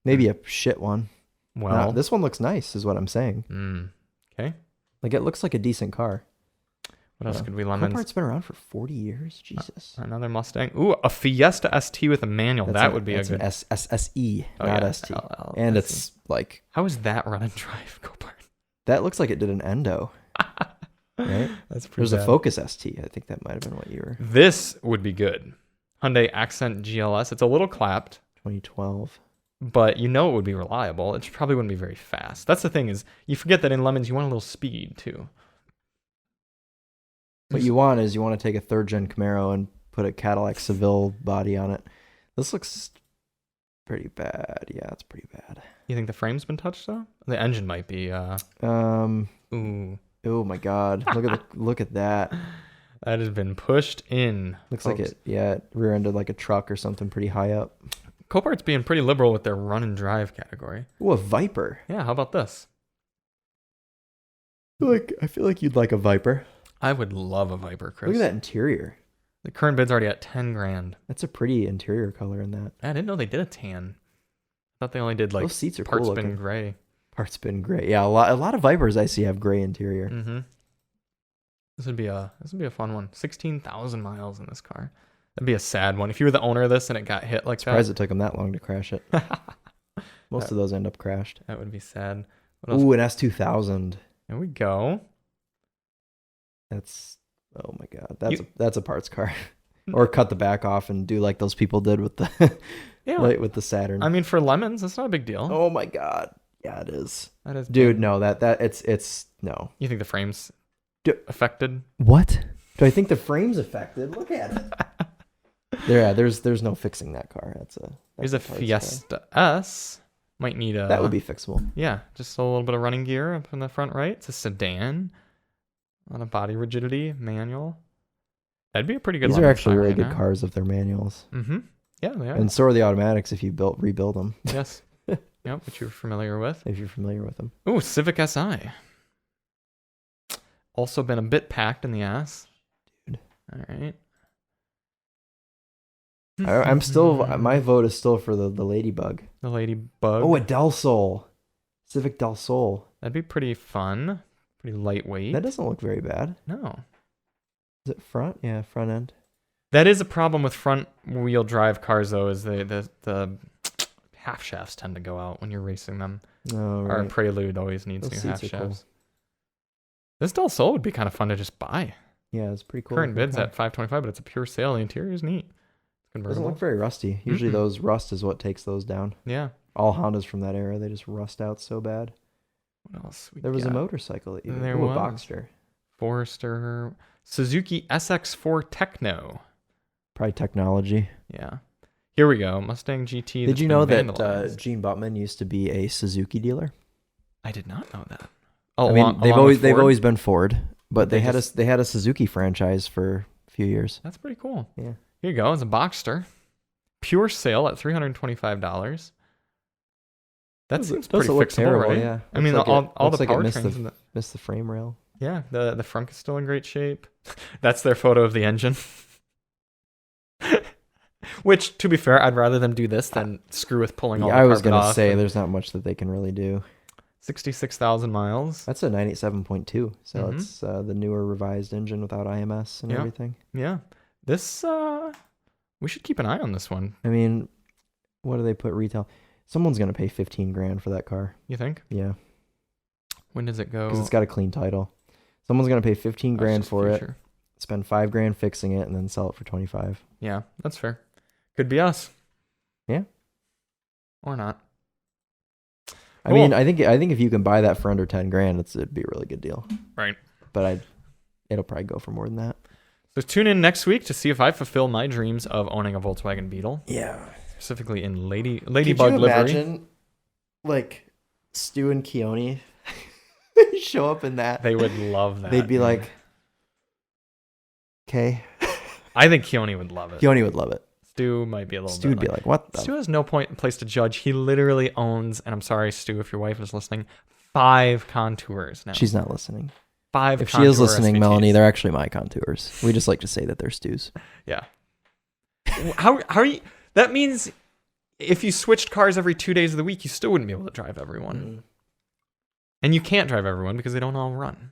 Speaker 2: Maybe a shit one.
Speaker 1: Well,
Speaker 2: No, this one looks nice, is what I'm saying.
Speaker 1: Okay.
Speaker 2: Like, it looks like a decent car.
Speaker 1: What else could we lemons?
Speaker 2: Copart's been around for 40 years. Jesus.
Speaker 1: Another Mustang. Ooh, a Fiesta ST with a manual. That would be a good.
Speaker 2: An SSE,
Speaker 1: Oh,
Speaker 2: not
Speaker 1: yeah.
Speaker 2: ST.
Speaker 1: LL,
Speaker 2: And
Speaker 1: SE.
Speaker 2: it's like,
Speaker 1: How is that run and drive, Copart?
Speaker 2: that looks like it did an endo, right?
Speaker 1: That's pretty.
Speaker 2: There's a
Speaker 1: bad.
Speaker 2: Focus ST. I think that might have been what you were.
Speaker 1: This would be good. Hyundai Accent GLS. It's a little clapped,
Speaker 2: 2012.
Speaker 1: but you know it would be reliable. It probably wouldn't be very fast. That's the thing is you forget that in Lemons you want a little speed too.
Speaker 2: What you want is you want to take a third gen Camaro and put a Cadillac Seville body on it. This looks pretty bad. Yeah, it's pretty bad.
Speaker 1: You think the frame's been touched though? The engine might be. Ooh,
Speaker 2: Oh my God! Look at that.
Speaker 1: that has been pushed in.
Speaker 2: Looks
Speaker 1: folks.
Speaker 2: like it. Yeah, it rear-ended like a truck or something pretty high up.
Speaker 1: Copart's being pretty liberal with their run and drive category.
Speaker 2: Ooh, a Viper.
Speaker 1: Yeah, how about this?
Speaker 2: I feel like you'd like a Viper.
Speaker 1: I would love a Viper, Chris.
Speaker 2: Look at that interior.
Speaker 1: The current bid's already at 10 grand.
Speaker 2: That's a pretty interior color in that.
Speaker 1: I didn't know they did a tan. I thought they only did like
Speaker 2: Those seats are
Speaker 1: parts
Speaker 2: cool
Speaker 1: been
Speaker 2: looking.
Speaker 1: gray.
Speaker 2: Parts been gray. Yeah, a lot of Vipers I see have gray interior.
Speaker 1: Mm-hmm. This would be a fun one. 16,000 miles in this car. That'd be a sad one. If you were the owner of this and it got hit like
Speaker 2: Surprised it took them that long to crash it.
Speaker 1: that.
Speaker 2: Most of those end up crashed.
Speaker 1: That would be sad. What else?
Speaker 2: Ooh, an S2000.
Speaker 1: There we go.
Speaker 2: That's oh my God. That's a parts car. Or cut the back off and do like those people did with the
Speaker 1: Yeah.
Speaker 2: with the Saturn.
Speaker 1: I mean, for Lemons, that's not a big deal.
Speaker 2: Oh my God. Yeah, it is.
Speaker 1: That is
Speaker 2: Dude,
Speaker 1: big.
Speaker 2: no, that it's no.
Speaker 1: You think the frame's
Speaker 2: Do-
Speaker 1: affected?
Speaker 2: What? Do I think the frame's affected? Look at it. There's no fixing that car.
Speaker 1: Here's a
Speaker 2: parts car.
Speaker 1: Fiesta S. Might need a...
Speaker 2: That would be fixable.
Speaker 1: Yeah, just a little bit of running gear up in the front right. It's a sedan. A lot of body rigidity, manual. That'd be a pretty good.
Speaker 2: These are actually really good cars if they're manuals.
Speaker 1: Mm-hmm. Yeah, they are.
Speaker 2: And so are the automatics if you rebuild them.
Speaker 1: Yes. Yep, which you're familiar with.
Speaker 2: If you're familiar with them.
Speaker 1: Ooh, Civic Si. Also been a bit packed in the ass.
Speaker 2: Dude.
Speaker 1: All right.
Speaker 2: I'm still, my vote is still for the Ladybug.
Speaker 1: The Ladybug.
Speaker 2: Oh, a Del Sol. Civic Del Sol.
Speaker 1: That'd be pretty fun. Pretty lightweight.
Speaker 2: That doesn't look very bad.
Speaker 1: No.
Speaker 2: Is it front? Yeah, front end.
Speaker 1: That is a problem with front wheel drive cars, though, is the half shafts tend to go out when you're racing them.
Speaker 2: Oh, right.
Speaker 1: Our Prelude always needs
Speaker 2: Those
Speaker 1: new half
Speaker 2: seats are
Speaker 1: shafts.
Speaker 2: cool.
Speaker 1: This Del Sol would be kind of fun to just buy.
Speaker 2: Yeah, it's pretty cool.
Speaker 1: Current bid's at $525, but it's a pure sale. The interior is neat. It's convertible.
Speaker 2: Doesn't look very rusty. Usually those rust is what takes those down.
Speaker 1: Yeah.
Speaker 2: All Hondas from that era, they just rust out so bad.
Speaker 1: What else?
Speaker 2: There was a motorcycle. Even.
Speaker 1: There
Speaker 2: Ooh,
Speaker 1: was.
Speaker 2: a Boxster.
Speaker 1: Forester. Suzuki SX4 Techno.
Speaker 2: Probably technology.
Speaker 1: Yeah. Here we go. Mustang GT.
Speaker 2: Did you know that Gene Buttman used to be a Suzuki dealer?
Speaker 1: I did not know that. Oh,
Speaker 2: I mean, they've always been Ford, but they had a Suzuki franchise for a few years.
Speaker 1: That's pretty cool.
Speaker 2: Yeah.
Speaker 1: Here you go. It's a Boxster. Pure sale at $325. That seems pretty fixable,
Speaker 2: terrible,
Speaker 1: right?
Speaker 2: Yeah.
Speaker 1: I mean, all the
Speaker 2: powertrains
Speaker 1: powertrains.
Speaker 2: Missed the frame rail.
Speaker 1: Yeah, the front is still in great shape. That's their photo of the engine. Which, to be fair, I'd rather them do this than screw with pulling all the
Speaker 2: I was
Speaker 1: going to
Speaker 2: say, there's not much that they can really do.
Speaker 1: 66,000 miles.
Speaker 2: That's a 97.2. So it's the newer revised engine without IMS and everything.
Speaker 1: Yeah. This, we should keep an eye on this one.
Speaker 2: I mean, what do they put retail? Someone's going to pay $15,000 for that car.
Speaker 1: You think?
Speaker 2: Yeah.
Speaker 1: When does it go?
Speaker 2: Because it's got a clean title. Someone's going to pay $15,000 for it, spend $5,000 fixing it, and then sell it for $25,000.
Speaker 1: Yeah, that's fair. Could be us.
Speaker 2: Yeah.
Speaker 1: Or not.
Speaker 2: I mean, I think if you can buy that for under $10,000, it'd be a really good deal.
Speaker 1: Right.
Speaker 2: But it'll probably go for more than that.
Speaker 1: So tune in next week to see if I fulfill my dreams of owning a Volkswagen Beetle.
Speaker 2: Yeah.
Speaker 1: Specifically in Ladybug
Speaker 2: livery.
Speaker 1: Imagine,
Speaker 2: like, Stu and Keone show up in that?
Speaker 1: They would love that.
Speaker 2: They'd be like, okay.
Speaker 1: I think Keone would love it.
Speaker 2: Keone would love it.
Speaker 1: Stu might be a little
Speaker 2: Stu would be like, what the?
Speaker 1: Stu has no place to judge. He literally owns, and I'm sorry, Stu, if your wife is listening, 5 Contours now.
Speaker 2: She's not listening.
Speaker 1: 5
Speaker 2: If
Speaker 1: Contour
Speaker 2: she is listening,
Speaker 1: SVTs.
Speaker 2: Melanie, they're actually my Contours. We just like to say that they're Stu's.
Speaker 1: Yeah. How are you? That means if you switched cars every 2 days of the week, you still wouldn't be able to drive everyone.
Speaker 2: Mm.
Speaker 1: And you can't drive everyone because they don't all run.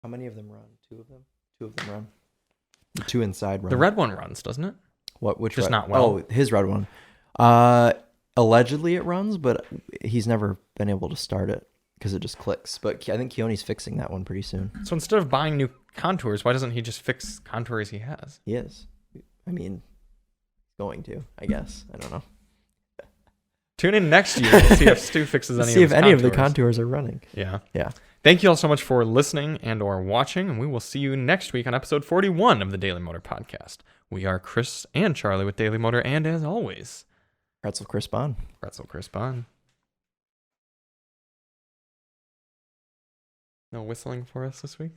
Speaker 2: How many of them run? 2 of them? 2 of them run. The 2 inside run.
Speaker 1: The red one runs, doesn't it?
Speaker 2: Which
Speaker 1: just
Speaker 2: red?
Speaker 1: not well.
Speaker 2: Oh, his red one. Allegedly it runs, but he's never been able to start it because it just clicks. But I think Keone's fixing that one pretty soon.
Speaker 1: So instead of buying new Contours, why doesn't he just fix Contours he has?
Speaker 2: He is. I mean, going to, I guess. I don't know.
Speaker 1: Tune in next year to see if Stu fixes any
Speaker 2: of the Contours are running.
Speaker 1: Yeah.
Speaker 2: Yeah.
Speaker 1: Thank you all so much for listening and or watching, and we will see you next week on episode 41 of the Daily Motor Podcast. We are Chris and Charlie with Daily Motor, and as always,
Speaker 2: Pretzel Chris Bond.
Speaker 1: Pretzel Chris Bond. No whistling for us this week?